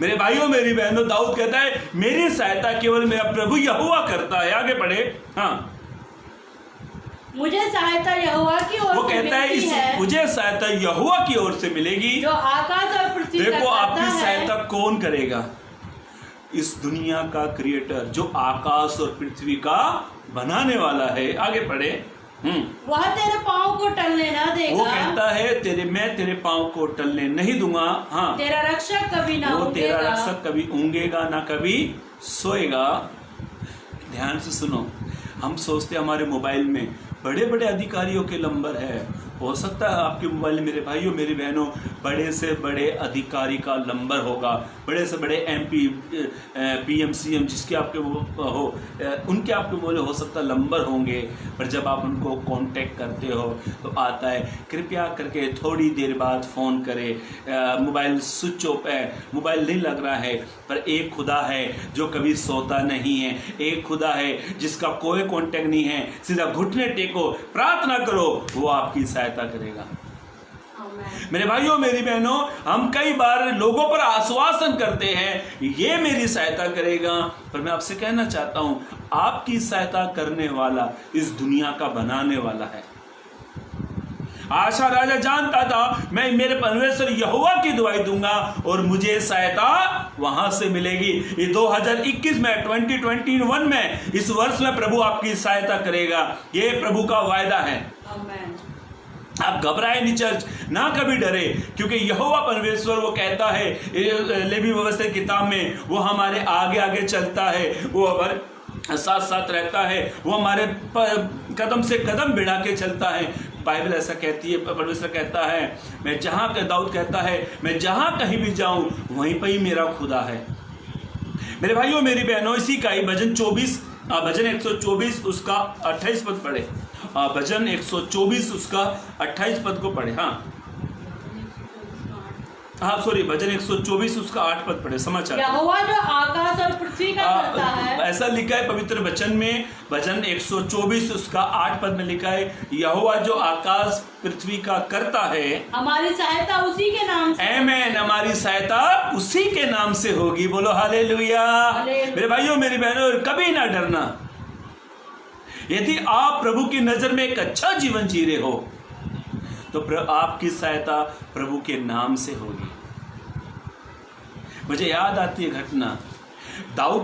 मेरे भाइयों मेरी बहनों, दाऊद कहता है मेरी सहायता केवल मेरा प्रभु यहोवा करता है। आगे बढ़े। हाँ, मुझे सहायता यहोवा की ओर वो से कहता है मिलती है, मुझे सहायता यहोवा की ओर से मिलेगी। जो आकाश और पृथ्वी का देखो करता आपकी है। सहायता कौन करेगा? इस दुनिया का क्रिएटर, जो आकाश और पृथ्वी का बनाने वाला है। आगे बढ़े। वह तेरे पाँव को टलने न देगा। वो कहता है मैं तेरे पाँव को टलने नहीं दूंगा। हाँ, तेरा रक्षक कभी ना वो तेरा ऊँघेगा। रक्षक कभी ऊँघेगा ना कभी सोएगा। ध्यान से सुनो, हम सोचते हमारे मोबाइल में बड़े बड़े अधिकारियों के नंबर है। हो सकता है आपके मोबाइल में मेरे भाइयों मेरी बहनों बड़े से बड़े अधिकारी का नंबर होगा, बड़े से बड़े MP PM CM जिसके आपके हो उनके आपके मोबाइल हो सकता नंबर होंगे। पर जब आप उनको कांटेक्ट करते हो तो आता है कृपया करके थोड़ी देर बाद फ़ोन करें, मोबाइल स्विच ऑफ है, मोबाइल नहीं लग रहा है। पर एक खुदा है जो कभी सोता नहीं है, एक खुदा है जिसका कोई कांटेक्ट नहीं है। सीधा घुटने टेको, प्रार्थना करो, वो आपकी सहायता करेगा। मेरे भाइयों मेरी बहनों, हम कई बार लोगों पर आश्वासन करते हैं ये मेरी सहायता करेगा, पर मैं आपसे कहना चाहता हूं आपकी सहायता करने वाला इस दुनिया का बनाने वाला है। आशा राजा जानता था मैं मेरे परमेश्वर यहोवा की दुआई दूंगा और मुझे सहायता वहां से मिलेगी। ये 2021 में 2021 में इस वर्ष में प्रभु आपकी सहायता करेगा, ये प्रभु का वायदा है। आप घबराए नहीं चर्च, ना कभी डरे, क्योंकि यहोवा परमेश्वर वो कहता है लेवी व्यवस्था की किताब में, वो हमारे आगे आगे चलता है, वो हमारे साथ साथ रहता है, वो हमारे कदम से कदम बढ़ा के चलता है। बाइबल ऐसा कहती है, परमेश्वर कहता है मैं जहाँ दाऊद कहता है मैं जहाँ कहीं भी जाऊँ वहीं पर ही मेरा खुदा है। मेरे भाइयों मेरी बहनों, इसी का ही भजन 124 उसका 28 पद पढ़े। भजन 124 उसका 28 पद को पढ़े। भजन 124 उसका 8 पद पढ़े। समाचार यहोवा जो आकाश और पृथ्वी का करता है। ऐसा लिखा है पवित्र वचन में, भजन 124 उसका 8 पद में लिखा है, यहोवा जो आकाश पृथ्वी का करता है, हमारी सहायता उसी के नाम से। आमेन, हमारी सहायता उसी के नाम से होगी। बोलो हालेलुया। मेरे भाइयों मेरी बहनों, कभी ना डरना। यदि आप प्रभु की नजर में एक अच्छा जीवन जी रहे हो तो आपकी सहायता प्रभु के नाम से होगी। मुझे याद आती है घटना, दाऊद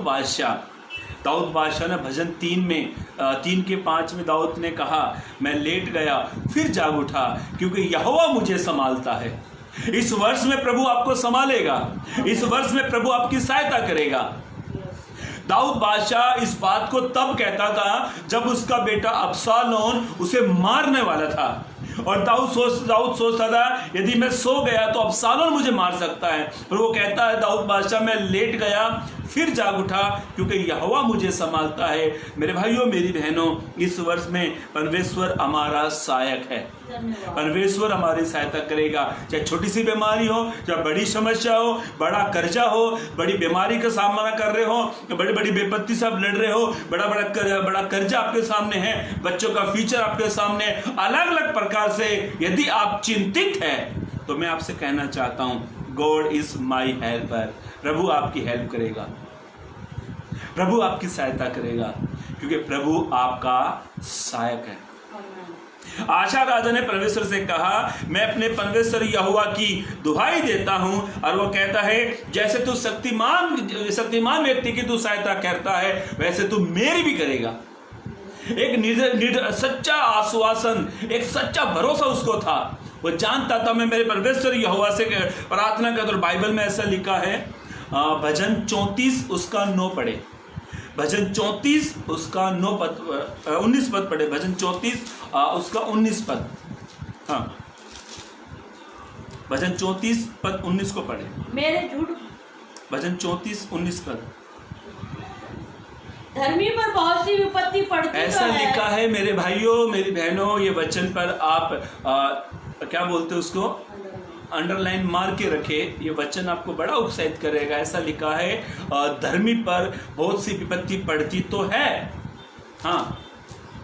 बादशाह ने भजन 3:5 में दाऊद ने कहा मैं लेट गया फिर जाग उठा क्योंकि यहोवा मुझे संभालता है। इस वर्ष में प्रभु आपको संभालेगा, इस वर्ष में प्रभु आपकी सहायता करेगा। दाऊद बादशाह इस बात को तब कहता था जब उसका बेटा अबशालोम उसे मारने वाला था, और दाऊद सोचता था यदि मैं सो गया तो अबशालोम मुझे मार सकता है। पर वो कहता है दाऊद बादशाह मैं लेट गया फिर जाग उठा क्योंकि यहोवा मुझे संभालता है। मेरे भाइयों मेरी बहनों, इस वर्ष में परमेश्वर हमारा सहायक है, परमेश्वर हमारी सहायता करेगा। चाहे छोटी सी बीमारी हो, चाहे बड़ी समस्या हो, बड़ा कर्जा हो, बड़ी बीमारी का सामना कर रहे हो, बड़ी बड़ी बेपत्ती से आप लड़ रहे हो, बड़ा कर्जा आपके सामने है, बच्चों का फ्यूचर आपके सामने, अलग अलग प्रकार से यदि आप चिंतित हैं तो मैं आपसे कहना चाहता हूं गॉड इज माई हेल्पर। प्रभु आपकी हेल्प करेगा, प्रभु आपकी सहायता करेगा, क्योंकि प्रभु आपका सहायक है। आशा राजा ने परमेश्वर से कहा मैं अपने परमेश्वर यहोवा की दुहाई देता हूं, और वो कहता है जैसे तू शक्तिमान व्यक्ति की तू सहायता करता है वैसे तू मेरी भी करेगा। एक सच्चा आश्वासन, एक सच्चा भरोसा उसको था। वो जानता था मैं मेरे परमेश्वर यहोवा से प्रार्थना करता हूं। बाइबल में ऐसा लिखा है, भजन 34 उसका 9 पढ़े, भजन 34 उसका 19 पद पढ़े, भजन 34 उसका 19 पद। हाँ, भजन 34 पद 19 को पढ़े। मेरे झूठ भजन 34 19 पद। धर्मी पर बहुत सी विपत्ति पड़ती ऐसा तो है। लिखा है मेरे भाइयों मेरी बहनों, ये वचन पर आप क्या बोलते हैं उसको, अंडरलाइन मार के रखे। ये वचन आपको बड़ा उत्साहित करेगा। ऐसा लिखा है, धर्मी पर बहुत सी विपत्ति पड़ती तो है, हाँ,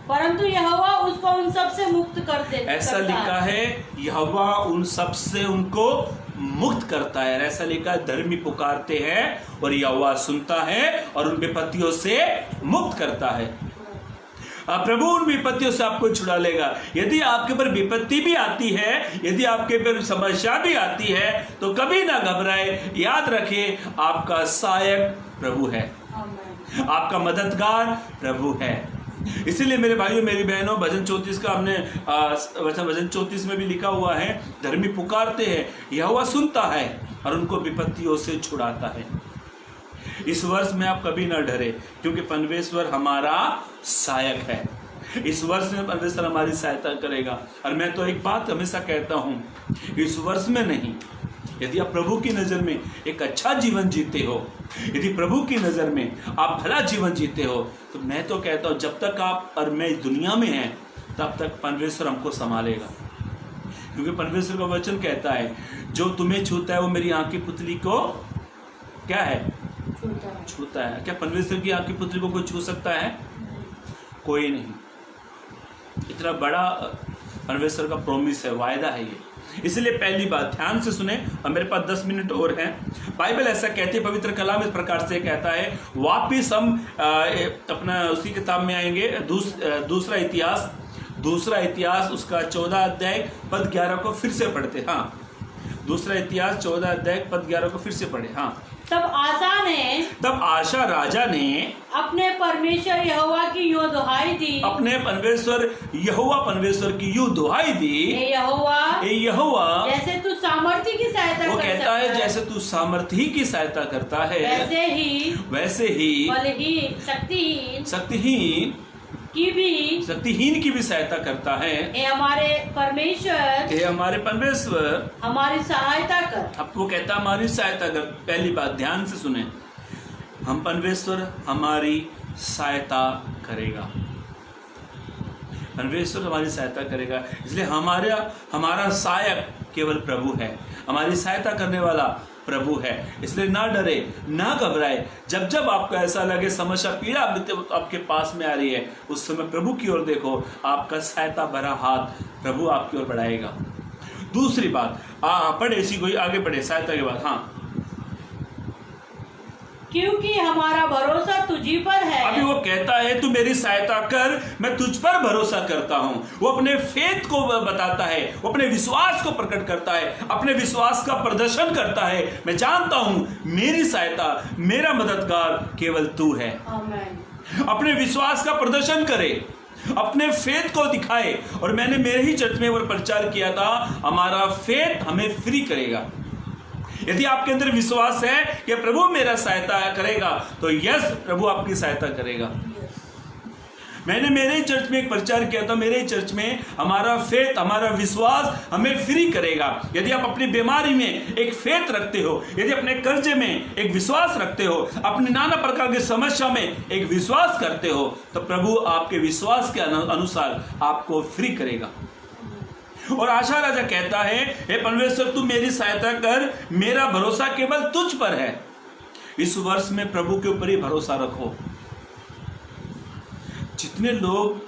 परंतु यहोवा उसको उन सब से मुक्त कर दे। ऐसा लिखा है यहोवा उन सब से उनको मुक्त करता है। ऐसा लिखा है, धर्मी पुकारते हैं और यहोवा सुनता है और उन विपत्तियों से मुक्त करता है। प्रभु उन विपत्तियों से आपको छुड़ा लेगा। यदि आपके ऊपर विपत्ति भी आती है, यदि आपके ऊपर समस्या भी आती है, तो कभी ना घबराए। याद रखें, आपका सहायक प्रभु है, आपका मददगार प्रभु है। इसीलिए मेरे भाइयों मेरी बहनों, भजन 34 का हमने भजन 34 में भी लिखा हुआ है, धर्मी पुकारते हैं, यहोवा सुनता है और उनको विपत्तियों से छुड़ाता है। इस वर्ष में आप कभी ना डरे, क्योंकि परमेश्वर हमारा सहायक है। इस वर्ष में परमेश्वर हमारी सहायता करेगा। और मैं तो एक बात हमेशा कहता हूँ, इस वर्ष में नहीं, यदि आप प्रभु की नज़र में एक अच्छा जीवन जीते हो, यदि प्रभु की नज़र में आप भला जीवन जीते हो, तो मैं तो कहता हूँ जब तक आप और मैं इस दुनिया में हैं, तब तक परमेश्वर हमको संभालेगा। क्योंकि परमेश्वर का वचन कहता है, जो तुम्हें छूता है वो मेरी आँख की पुतली को क्या है, छूता है। क्या परमेश्वर की आँख की पुतली को कोई छू सकता है? कोई नहीं। इतना बड़ा परमेश्वर का प्रॉमिस है, वायदा है ये। इसलिए पहली बात ध्यान से सुने, और मेरे पास 10 मिनट और हैं। बाइबल ऐसा कहती है, पवित्र कलाम इस प्रकार से कहता है। वापिस हम अपना उसी किताब में आएंगे, दूसरा इतिहास उसका 14 अध्याय पद 11 को फिर से पढ़ते। हाँ, दूसरा इतिहास 14 अध्याय पद 11 को फिर से पढ़े। हाँ, तब आशा राजा ने अपने परमेश्वर यहोवा की यूं दुहाई दी, अपने परमेश्वर की यूं दुहाई दी, ए यहोवा, जैसे तू सामर्थी की सहायता वो कर कहता है, सकता जैसे तू सामर्थी की सहायता करता है, वैसे ही बलहीन शक्तिहीन की भी सहायता करता है। ए हमारे परमेश्वर हमारी सहायता कर। अब वो कहता है हमारी सहायता कर। पहली बात ध्यान से सुने, हम परमेश्वर हमारी सहायता करेगा, परमेश्वर हमारी सहायता करेगा। इसलिए हमारा सहायक केवल प्रभु है, हमारी सहायता करने वाला प्रभु है। इसलिए ना डरे, ना घबराए। जब आपको ऐसा लगे समस्या पीड़ा आपके पास में आ रही है, उस समय प्रभु की ओर देखो, आपका सहायता भरा हाथ प्रभु आपकी ओर बढ़ाएगा। दूसरी बात, पढ़े इसी को आगे पढ़े सहायता के बाद। हाँ, क्योंकि हमारा भरोसा तुझी पर है। अभी वो कहता है तू मेरी सहायता कर, मैं तुझ पर भरोसा करता हूँ। वो अपने फेथ को बताता है, वो अपने विश्वास को प्रकट करता है, अपने विश्वास का प्रदर्शन करता है। मैं जानता हूँ मेरी सहायता, मेरा मददगार केवल तू है। आमीन। अपने विश्वास का प्रदर्शन करे, अपने फेथ को दिखाए। और मैंने मेरे ही चर्च में वो प्रचार किया था, हमारा फेथ हमें फ्री करेगा। यदि आपके अंदर विश्वास है कि प्रभु मेरा सहायता करेगा, तो यस, प्रभु आपकी सहायता करेगा। मैंने मेरे ही चर्च में एक प्रचार किया था, मेरे ही चर्च में हमारा फेथ, हमारा विश्वास हमें फ्री करेगा। यदि आप अपनी बीमारी में एक फेथ रखते हो, यदि अपने कर्जे में एक विश्वास रखते हो, अपने नाना प्रकार की समस्या में एक विश्वास करते हो, तो प्रभु आपके विश्वास के अनुसार आपको फ्री करेगा। और आशा राजा कहता है, हे परमेश्वर तू मेरी सहायता कर, मेरा भरोसा केवल तुझ पर है। इस वर्ष में प्रभु के ऊपर ही भरोसा रखो। जितने लोग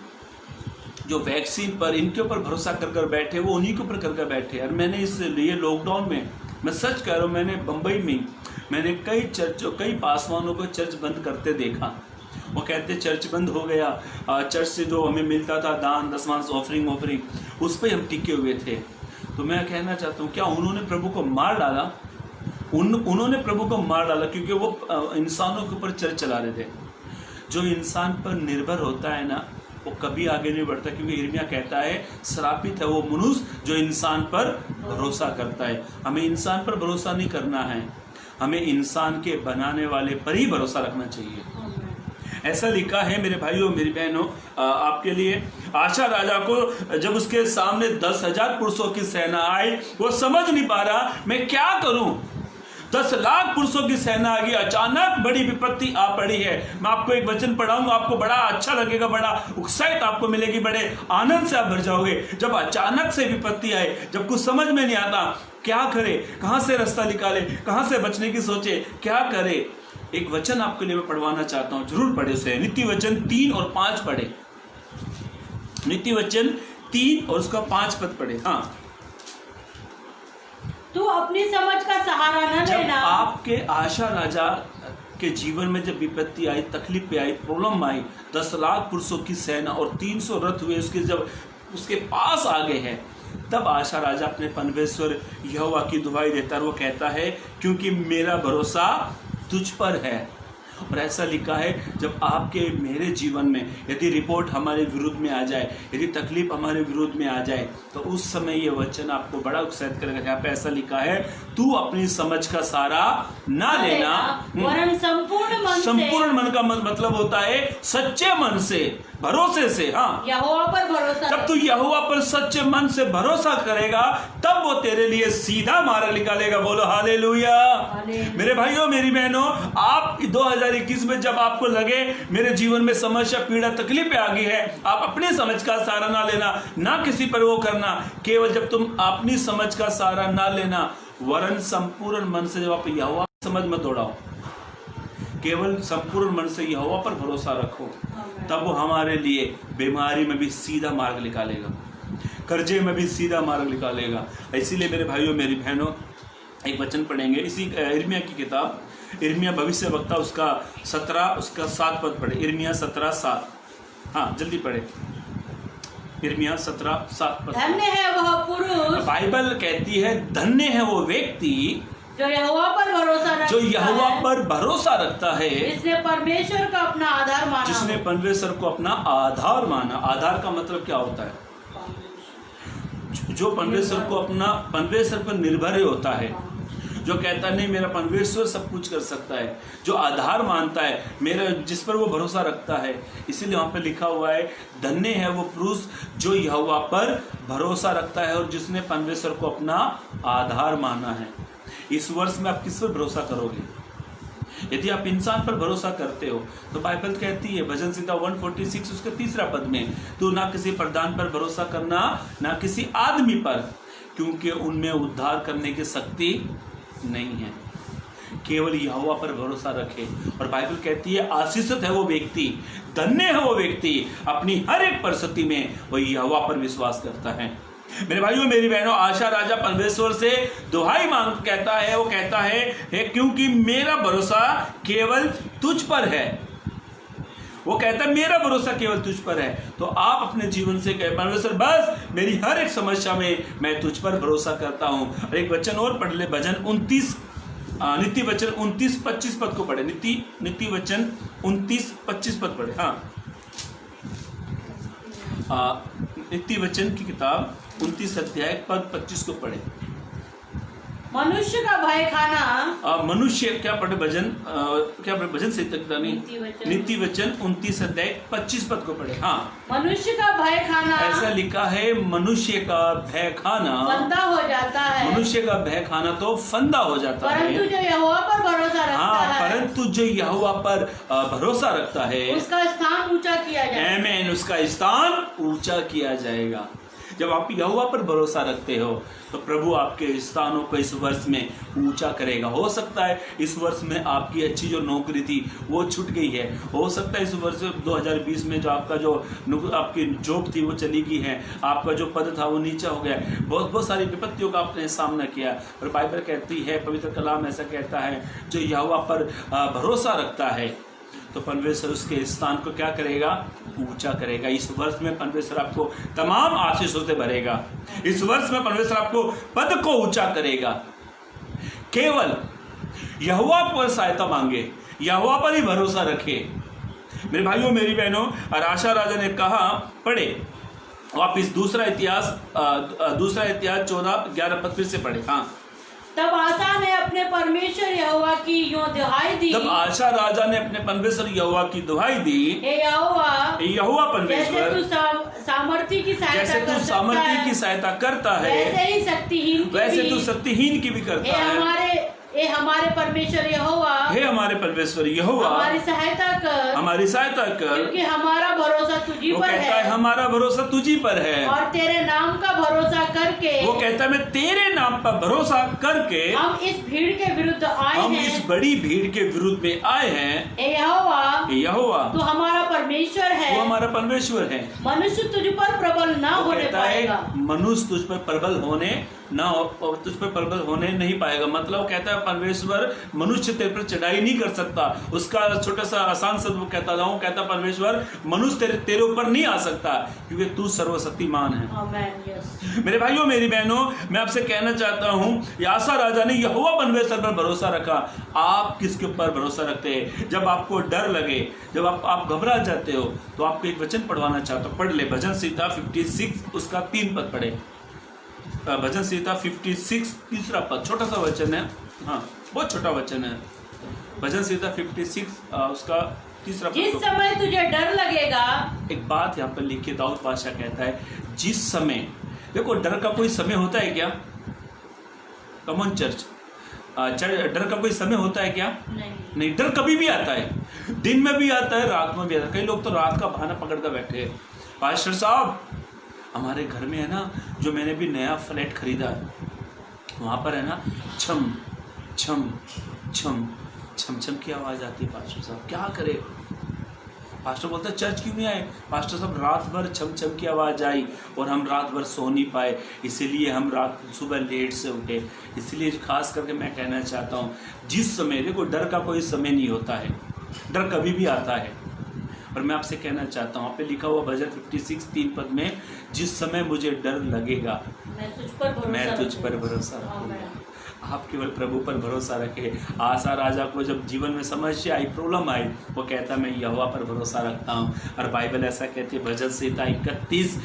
जो वैक्सीन पर इनके ऊपर भरोसा कर बैठे, वो उन्हीं के ऊपर कर बैठे। और मैंने इसलिए लॉकडाउन में, मैं सच कह रहा हूँ, मैंने बम्बई में मैंने कई पासवानों को चर्च बंद करते देखा। वो कहते चर्च बंद हो गया, चर्च से जो हमें मिलता था दान दशमांश ऑफरिंग उस पर हम टिके हुए थे। तो मैं कहना चाहता हूँ, क्या उन्होंने प्रभु को मार डाला? उन्होंने प्रभु को मार डाला, क्योंकि वो इंसानों के ऊपर चर्च चला रहे थे। जो इंसान पर निर्भर होता है ना, वो कभी आगे नहीं बढ़ता, क्योंकि यिर्मयाह कहता है श्रापित है वो मनुष्य जो इंसान पर भरोसा करता है। हमें इंसान पर भरोसा नहीं करना है, हमें इंसान के बनाने वाले पर ही भरोसा रखना चाहिए। ऐसा लिखा है मेरे भाइयों मेरी बहनों आपके लिए, आशा राजा को जब उसके सामने 10,000 पुरुषों की सेना आई, वो समझ नहीं पा रहा मैं क्या करूं। 10 लाख पुरुषों की सेना आ गई, अचानक बड़ी विपत्ति आ पड़ी है। मैं आपको एक वचन पढ़ाऊंगा, आपको बड़ा अच्छा लगेगा, बड़ा उत्साहित आपको मिलेगी, बड़े आनंद से आप भर जाओगे। जब अचानक से विपत्ति आए, जब कुछ समझ में नहीं आता क्या करे, कहां से रास्ता निकाले, कहां से बचने की सोचे, क्या करे। एक वचन आपके लिए मैं पढ़वाना चाहता हूं, जरूर पढ़े उसे। नीति वचन 3 और 5 पढ़े। नीति वचन 3 और उसका 5 पद पढ़े। हाँ, तू अपनी समझ का सहारा न जब लेना। आपके आशा राजा के जीवन में जब विपत्ति आई, तकलीफ आई, प्रॉब्लम आई, 10 लाख पुरुषों की सेना और 300 रथ हुए उसके, जब उसके पास आ गए हैं, तब आशा राजा अपने परमेश्वर यहोवा की दुहाई देता है। वो कहता है क्योंकि मेरा भरोसा तुझ पर है। और ऐसा लिखा है जब आपके मेरे जीवन में यदि रिपोर्ट हमारे विरुद्ध में आ जाए, यदि तकलीफ हमारे विरुद्ध में आ जाए, तो उस समय ये वचन आपको बड़ा उत्साहित करेगा। यहाँ पे ऐसा लिखा है तू अपनी समझ का सहारा ना लेना, वरन संपूर्ण मन का मतलब होता है सच्चे मन से, भरोसे से। हाँ, यहोवा पर भरोसा। जब तू यहोवा पर सच्चे मन से भरोसा करेगा तब वो तेरे लिए सीधा मार्ग निकालेगा। बोलो हालेलुया। मेरे भाइयों मेरी बहनों, आप 2021 में जब आपको लगे मेरे जीवन में समस्या पीड़ा तकलीफ आ गई है, आप अपनी समझ का सहारा ना लेना, ना किसी पर वो करना। केवल जब तुम अपनी समझ का सहारा ना लेना, वरन संपूर्ण मन से जब आप यहोवा समझ मत दौड़ाओ, केवल संपूर्ण मन से यहोवा पर भरोसा रखो, तब वो हमारे लिए बीमारी में भी सीधा मार्ग निकालेगा, कर्जे में भी सीधा मार्ग निकालेगा। इसीलिए मेरे भाइयों मेरी बहनों, एक वचन पढ़ेंगे इसी यिर्मयाह की किताब, यिर्मयाह भविष्यवक्ता उसका 17 उसका 7 पद पढ़े। यिर्मयाह 17:7। हाँ, जल्दी पढ़े। यिर्मयाह 17:7 पद। धन्य है वह पुरुष, बाइबल कहती है धन्य है वो व्यक्ति जो यहोवा पर भरोसा रखता है, जो यहोवा पर भरोसा रखता है, जिसने परमेश्वर का अपना आधार माना, जिसने परमेश्वर को अपना आधार माना। आधार का मतलब क्या होता है? जो परमेश्वर को अपना, परमेश्वर पर निर्भर होता है, जो कहता नहीं मेरा परमेश्वर सब कुछ कर सकता है, जो आधार मानता है मेरा, जिस पर वो भरोसा रखता है। इसीलिए वहाँ पे लिखा हुआ है धन्य है वो पुरुष जो यहोवा पर भरोसा रखता है और जिसने परमेश्वर को अपना आधार माना है। इस वर्ष में आप किस पर भरोसा करोगे? यदि आप इंसान पर भरोसा करते हो तो बाइबल कहती है भजन संहिता 146 उसके 3 पद में, तू ना किसी प्रधान पर भरोसा करना, ना किसी आदमी पर, क्योंकि उनमें उद्धार करने की शक्ति नहीं है। केवल यहोवा पर भरोसा रखे। और बाइबल कहती है आशीषित है वो व्यक्ति, धन्य है वो व्यक्ति अपनी हर एक परिस्थिति में वो यहोवा पर विश्वास करता है। मेरे भाइयों मेरी बहनों, आशा राजा परमेश्वर से दुहाई मांग कहता है, वो कहता है क्योंकि मेरा भरोसा केवल तुझ पर है। वो कहता है मेरा भरोसा केवल तुझ पर है। तो आप अपने जीवन से कहे परमेश्वर बस मेरी हर एक समस्या में मैं तुझ पर भरोसा करता हूं। और एक वचन और पढ़ ले, भजन 29 नीति वचन 29-25 पद को पढ़े। नीति वचन 29-25 पद पढ़े। हाँ, नीति वचन की किताब 29 अध्याय पद 25 को पढ़े। मनुष्य का भय खाना, मनुष्य क्या पढ़े? भजन क्या पढ़े? भजन से तक नीति वचन 29 अध्याय 25 पद को पढ़े। हाँ, मनुष्य का भय खाना, ऐसा लिखा है मनुष्य का भय खाना फंदा हो जाता है। मनुष्य का भय खाना तो फंदा हो जाता है, परंतु जो यहोवा पर भरोसा रखता हाँ, है, परंतु जो यहोवा पर भरोसा रखता है उसका स्थान ऊंचा किया जाएगा। आमीन, उसका स्थान ऊंचा किया जाएगा। जब आप यहोवा पर भरोसा रखते हो तो प्रभु आपके स्थानों को इस वर्ष में ऊंचा करेगा। हो सकता है इस वर्ष में आपकी अच्छी जो नौकरी थी वो छूट गई है, हो सकता है इस वर्ष 2020 में जो आपका जो आपकी जॉब थी वो चली गई है, आपका जो पद था वो नीचा हो गया, बहुत सारी विपत्तियों का आपने सामना किया। और बाइबल कहती है, पवित्र कलाम ऐसा कहता है, जो यहोवा पर भरोसा रखता है तो परमेश्वर उसके स्थान को क्या करेगा? ऊंचा करेगा। इस वर्ष में परमेश्वर आपको तमाम आशीषों से भरेगा। इस वर्ष में परमेश्वर आपको पद को ऊंचा करेगा। केवल यहोवा पर सहायता मांगे, यहोवा पर ही भरोसा रखे, मेरे भाइयों मेरी बहनों, और आशा राजा ने कहा, पढ़े वापिस दूसरा इतिहास 14-11 पद फिर से पढ़े। हाँ, तब आसा ने अपने परमेश्वर यहोवा की यूं दुहाई दी, तब आशा राजा ने अपने परमेश्वर यहोवा की दुहाई दी, हे यहोवा परमेश्वर, जैसे तू सामर्थी की सहायता जैसे तू सामर्थ्य की सहायता करता है, वैसे ही शक्तिहीन की वैसे भी, तू शक्तिहीन की भी करता है। हे हमारे परमेश्वर यहोवा, हे हमारे परमेश्वर यहोवा, हमारी सहायता कर, हमारी सहायता कर, क्योंकि हमारा भरोसा तुझी वो पर कहता है हमारा भरोसा तुझी पर है, और तेरे नाम का भरोसा करके वो कहता है मैं तेरे नाम पर भरोसा करके हम इस भीड़ के विरुद्ध आए हम हैं। इस बड़ी भीड़ के विरुद्ध में आए हैं। हे यहोवा, तू तू हमारा परमेश्वर है, वो हमारा परमेश्वर है। मनुष्य तुझ पर प्रबल ना वो होने कहता है पाएगा। मनुष्य तुझ पर प्रबल होने तुझ पर प्रबल होने नहीं पाएगा। मतलब कहता है परमेश्वर मनुष्य तेरे पर चढ़ाई नहीं कर सकता। उसका छोटा सा आसान शब्द वो कहता परमेश्वर मनुष्य तेरे ऊपर नहीं आ सकता, क्योंकि तू सर्वशक्तिमान है। आमेन, यस। मेरे भाइयों मेरी बहनों, मैं आपसे कहना चाहता हूँ, आसा राजा ने यहोवा परमेश्वर पर भरोसा रखा। आप किसके ऊपर भरोसा रखते हैं? जब आपको डर लगे, जब आप घबरा जाते हो, तो आपको एक वचन पढ़वाना चाहता हूँ, पढ़ ले। भजन संहिता 56 उसका 3 पद पढ़े। भजन संहिता 56 3 पद, छोटा सा वचन है, हाँ बहुत छोटा वचन है। भजन संहिता 56 उसका 3 पद। जिस समय तुझे डर लगेगा, एक बात यहाँ पर लिखी, दाऊद बादशाह कहता है जिस समय, देखो डर का कोई समय होता है क्या? कमॉन चर्च, डर का कोई समय होता है क्या? नहीं, डर कभी भी आता है, दिन में भी आता है, रात में भी आता है। कई लोग तो रात का बहाना पकड़ कर बैठे हैं। पास्टर साहब, हमारे घर में है ना, जो मैंने भी नया फ्लैट खरीदा है, वहाँ पर है ना छम छम छम छम छम की आवाज़ आती है। पास्टर साहब क्या करे? पास्टर बोलता है चर्च क्यों नहीं आए? पास्टर साहब रात भर छम छम की आवाज़ आई और हम रात भर सो नहीं पाए, इसीलिए हम सुबह लेट से उठे। इसलिए खास करके मैं कहना चाहता हूँ, जिस समय, देखो डर का कोई समय नहीं होता है, डर कभी भी आता है। और मैं आपसे कहना चाहता हूँ, आप पे लिखा हुआ भजन 56 3 पद में, जिस समय मुझे डर लगेगा मैं तुझ पर भरोसा रखूंगा। आप केवल प्रभु पर भरोसा रखे। आसा राजा को जब जीवन में समस्या आई, प्रॉब्लम आई, वो कहता मैं यहोवा पर भरोसा रखता हूँ। और बाइबल ऐसा कहती है, भजन संहिता 31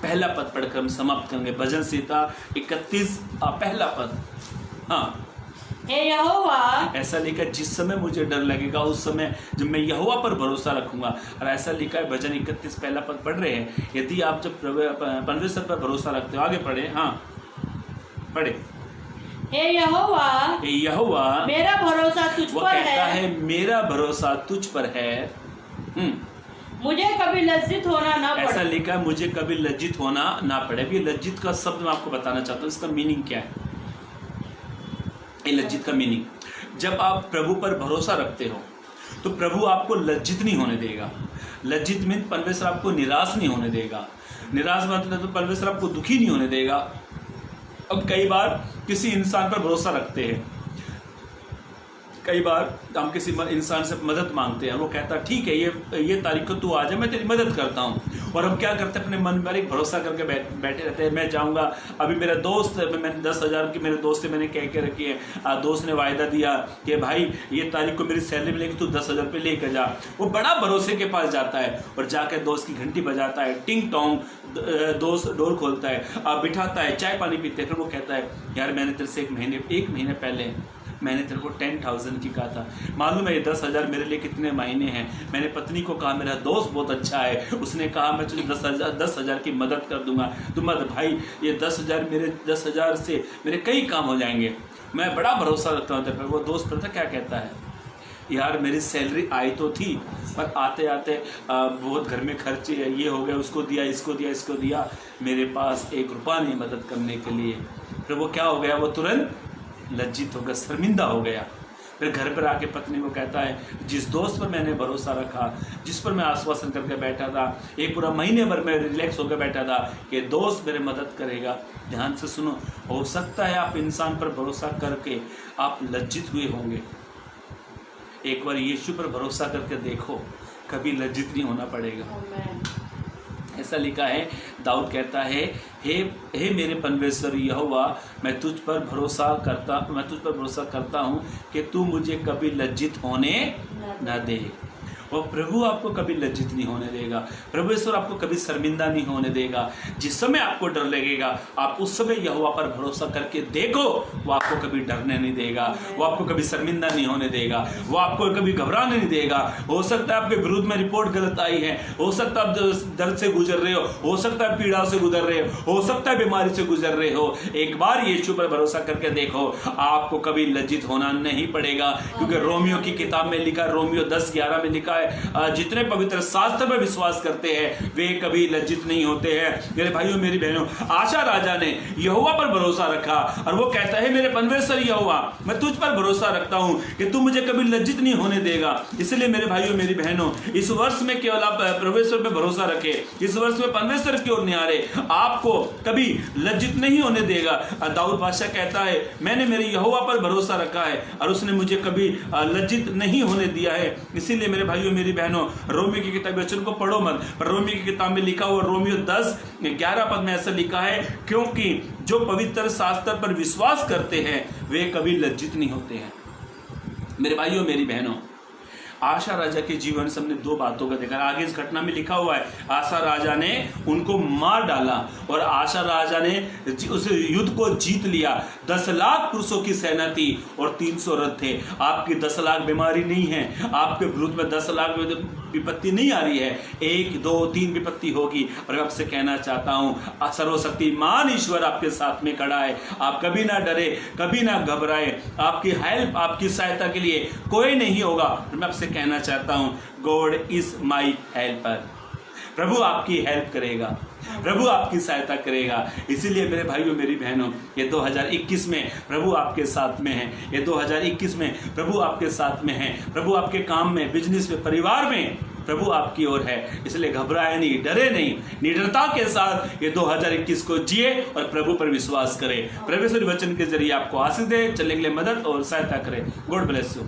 पहला पद पढ़कर हम समाप्त करेंगे। भजन संहिता 31 पहला पद। हाँ, हे यहोवा, ऐसा लिखा है जिस समय मुझे डर लगेगा उस समय जब मैं यहोवा पर भरोसा रखूंगा। और ऐसा लिखा है भजन 31 पहला पद पढ़ रहे हैं। यदि आप जब परमेश्वर पर भरोसा रखते हो, आगे पढ़े, हाँ पढ़े। हे यहोवा, मेरा भरोसा तुझ वो पर कहता है, है मेरा भरोसा तुझ पर है। मुझे कभी लज्जित होना ना पड़े। ऐसा लिखा है मुझे कभी लज्जित होना ना पड़े। अभी लज्जित का शब्द मैं आपको बताना चाहता हूँ, इसका मीनिंग क्या है। ये लज्जित का मीनिंग, जब आप प्रभु पर भरोसा रखते हो तो प्रभु आपको लज्जित नहीं होने देगा। लज्जित मीन परमेश्वर आपको निराश नहीं होने देगा। निराश मतलब तो परमेश्वर आपको दुखी नहीं होने देगा। अब कई बार किसी इंसान पर भरोसा रखते हैं, कई बार हम किसी इंसान से मदद मांगते हैं, वो कहता है ठीक है ये तारीख को तू आ जा, मैं तेरी मदद करता हूँ। और हम क्या करते हैं, अपने मन में एक भरोसा करके बैठे रहते हैं, मैं जाऊँगा। अभी मेरा दोस्त, मैंने 10,000 की मेरे दोस्त से मैंने कह के रखी है, दोस्त ने वायदा दिया कि भाई ये तारीख को मेरी सैलरी मिलेगी, तू 10,000 रुपये लेकर जा। वो बड़ा भरोसे के पास जाता है और जाकर दोस्त की घंटी बजाता है, टिंग टोंग, दोस्त डोर खोलता है, बिठाता है, चाय पानी पीते हैं। फिर वो कहता है यार मैंने तेरे से एक महीने पहले मैंने तेरे को 10,000 की कहा था, मालूम है ये 10,000 मेरे लिए कितने महीने हैं। मैंने पत्नी को कहा मेरा दोस्त बहुत अच्छा है, उसने कहा मैं तुझे 10,000 की मदद कर दूंगा। तो मत भाई, ये 10,000 से मेरे कई काम हो जाएंगे, मैं बड़ा भरोसा रखता हूँ तेरे पर। वो दोस्त पता क्या कहता है, यार मेरी सैलरी आई तो थी पर आते आते बहुत घर में खर्चे है, ये हो गया, उसको दिया, इसको दिया, मेरे पास 1 रुपया नहीं मदद करने के लिए। फिर वो क्या हो गया, वो तुरंत लज्जित हो गया, शर्मिंदा हो गया। फिर घर पर आके पत्नी को कहता है जिस दोस्त पर मैंने भरोसा रखा, जिस पर मैं आश्वासन करके बैठा था, एक पूरा महीने भर मैं रिलैक्स होकर बैठा था कि दोस्त मेरे मदद करेगा। ध्यान से सुनो, हो सकता है आप इंसान पर भरोसा करके आप लज्जित हुए होंगे। एक बार यीशु पर भरोसा करके देखो, कभी लज्जित नहीं होना पड़ेगा। ऐसा लिखा है, दाऊद कहता है हे मेरे परमेश्वर यहोवा, मैं तुझ पर भरोसा करता हूँ कि तू मुझे कभी लज्जित होने न दे। वो प्रभु आपको कभी लज्जित नहीं होने देगा। प्रभु ईश्वर आपको कभी शर्मिंदा नहीं होने देगा। जिस समय आपको डर लगेगा, आप उस समय यहोवा पर भरोसा करके देखो, वो आपको कभी डरने नहीं देगा, वो आपको कभी शर्मिंदा नहीं होने देगा, वो आपको कभी घबराने नहीं देगा। हो सकता है आपके विरुद्ध में रिपोर्ट गलत आई है, हो सकता है आप दर्द से गुजर रहे हो सकता है पीड़ा से गुजर रहे हो सकता है बीमारी से गुजर रहे हो। एक बार यीशु पर भरोसा करके देखो, आपको कभी लज्जित होना नहीं पड़ेगा, क्योंकि रोमियो की किताब में लिखा, रोमियो 10:11 में लिखा है, जितने पवित्र शास्त्र पर विश्वास करते हैं वे कभी लज्जित नहीं होते हैं। मेरे भाइयों मेरी बहनों, आशा राजा ने यहोवा पर भरोसा रखा और वो कहता है, मेरे परमेश्वर यहोवा, मैं तुझ पर भरोसा रखता हूं कि तू मुझे कभी लज्जित नहीं होने देगा। इसलिए मेरे भाइयों मेरी बहनों, इस वर्ष में केवल आप परमेश्वर पर भरोसा रखें, इस वर्ष में परमेश्वर की ओर निहारे, आपको कभी लज्जित नहीं होने देगा। दाऊद बादशाह कहता है, मैंने मेरे यहोवा पर भरोसा रखा है और उसने मुझे कभी लज्जित नहीं होने दिया है। इसीलिए मेरे भाइयों मेरी बहनों, रोमियो की किताब वचन को पढ़ो मत, पर रोमियो की किताब में लिखा हुआ रोमियो 10:11 पद में ऐसा लिखा है, क्योंकि जो पवित्र शास्त्र पर विश्वास करते हैं वे कभी लज्जित नहीं होते हैं। मेरे भाइयों मेरी बहनों, आशा राजा के जीवन से हमने दो बातों का देखा। आगे इस घटना में लिखा हुआ है, आशा राजा ने उनको मार डाला और आशा राजा ने उस युद्ध को जीत लिया। 10 लाख पुरुषों की सेना थी और 300 रथ थे। आपकी 10 लाख बीमारी नहीं है, आपके विरुद्ध में 10 लाख विपत्ति नहीं आ रही है, 1, 2, 3 विपत्ति होगी। और मैं आपसे कहना चाहता हूँ, सर्वशक्तिमान ईश्वर आपके साथ में खड़ा है। आप कभी ना डरे, कभी ना घबराए, आपकी हेल्प, आपकी सहायता के लिए कोई नहीं होगा। मैं आपसे कहना चाहता हूँ, गॉड इज माई हेल्पर। प्रभु आपकी हेल्प करेगा, प्रभु आपकी सहायता करेगा। इसीलिए मेरे भाइयों मेरी बहनों, ये 2021 में प्रभु आपके साथ में है, ये 2021 में प्रभु आपके साथ में है। प्रभु आपके काम में, बिजनेस में, परिवार में प्रभु आपकी ओर है। इसलिए घबराए नहीं, डरे नहीं, निडरता के साथ ये 2021 को जिए और प्रभु पर विश्वास करें। परमेश्वर वचन के जरिए आपको आशीष दे, चलने के लिए मदद और सहायता करें। God bless you.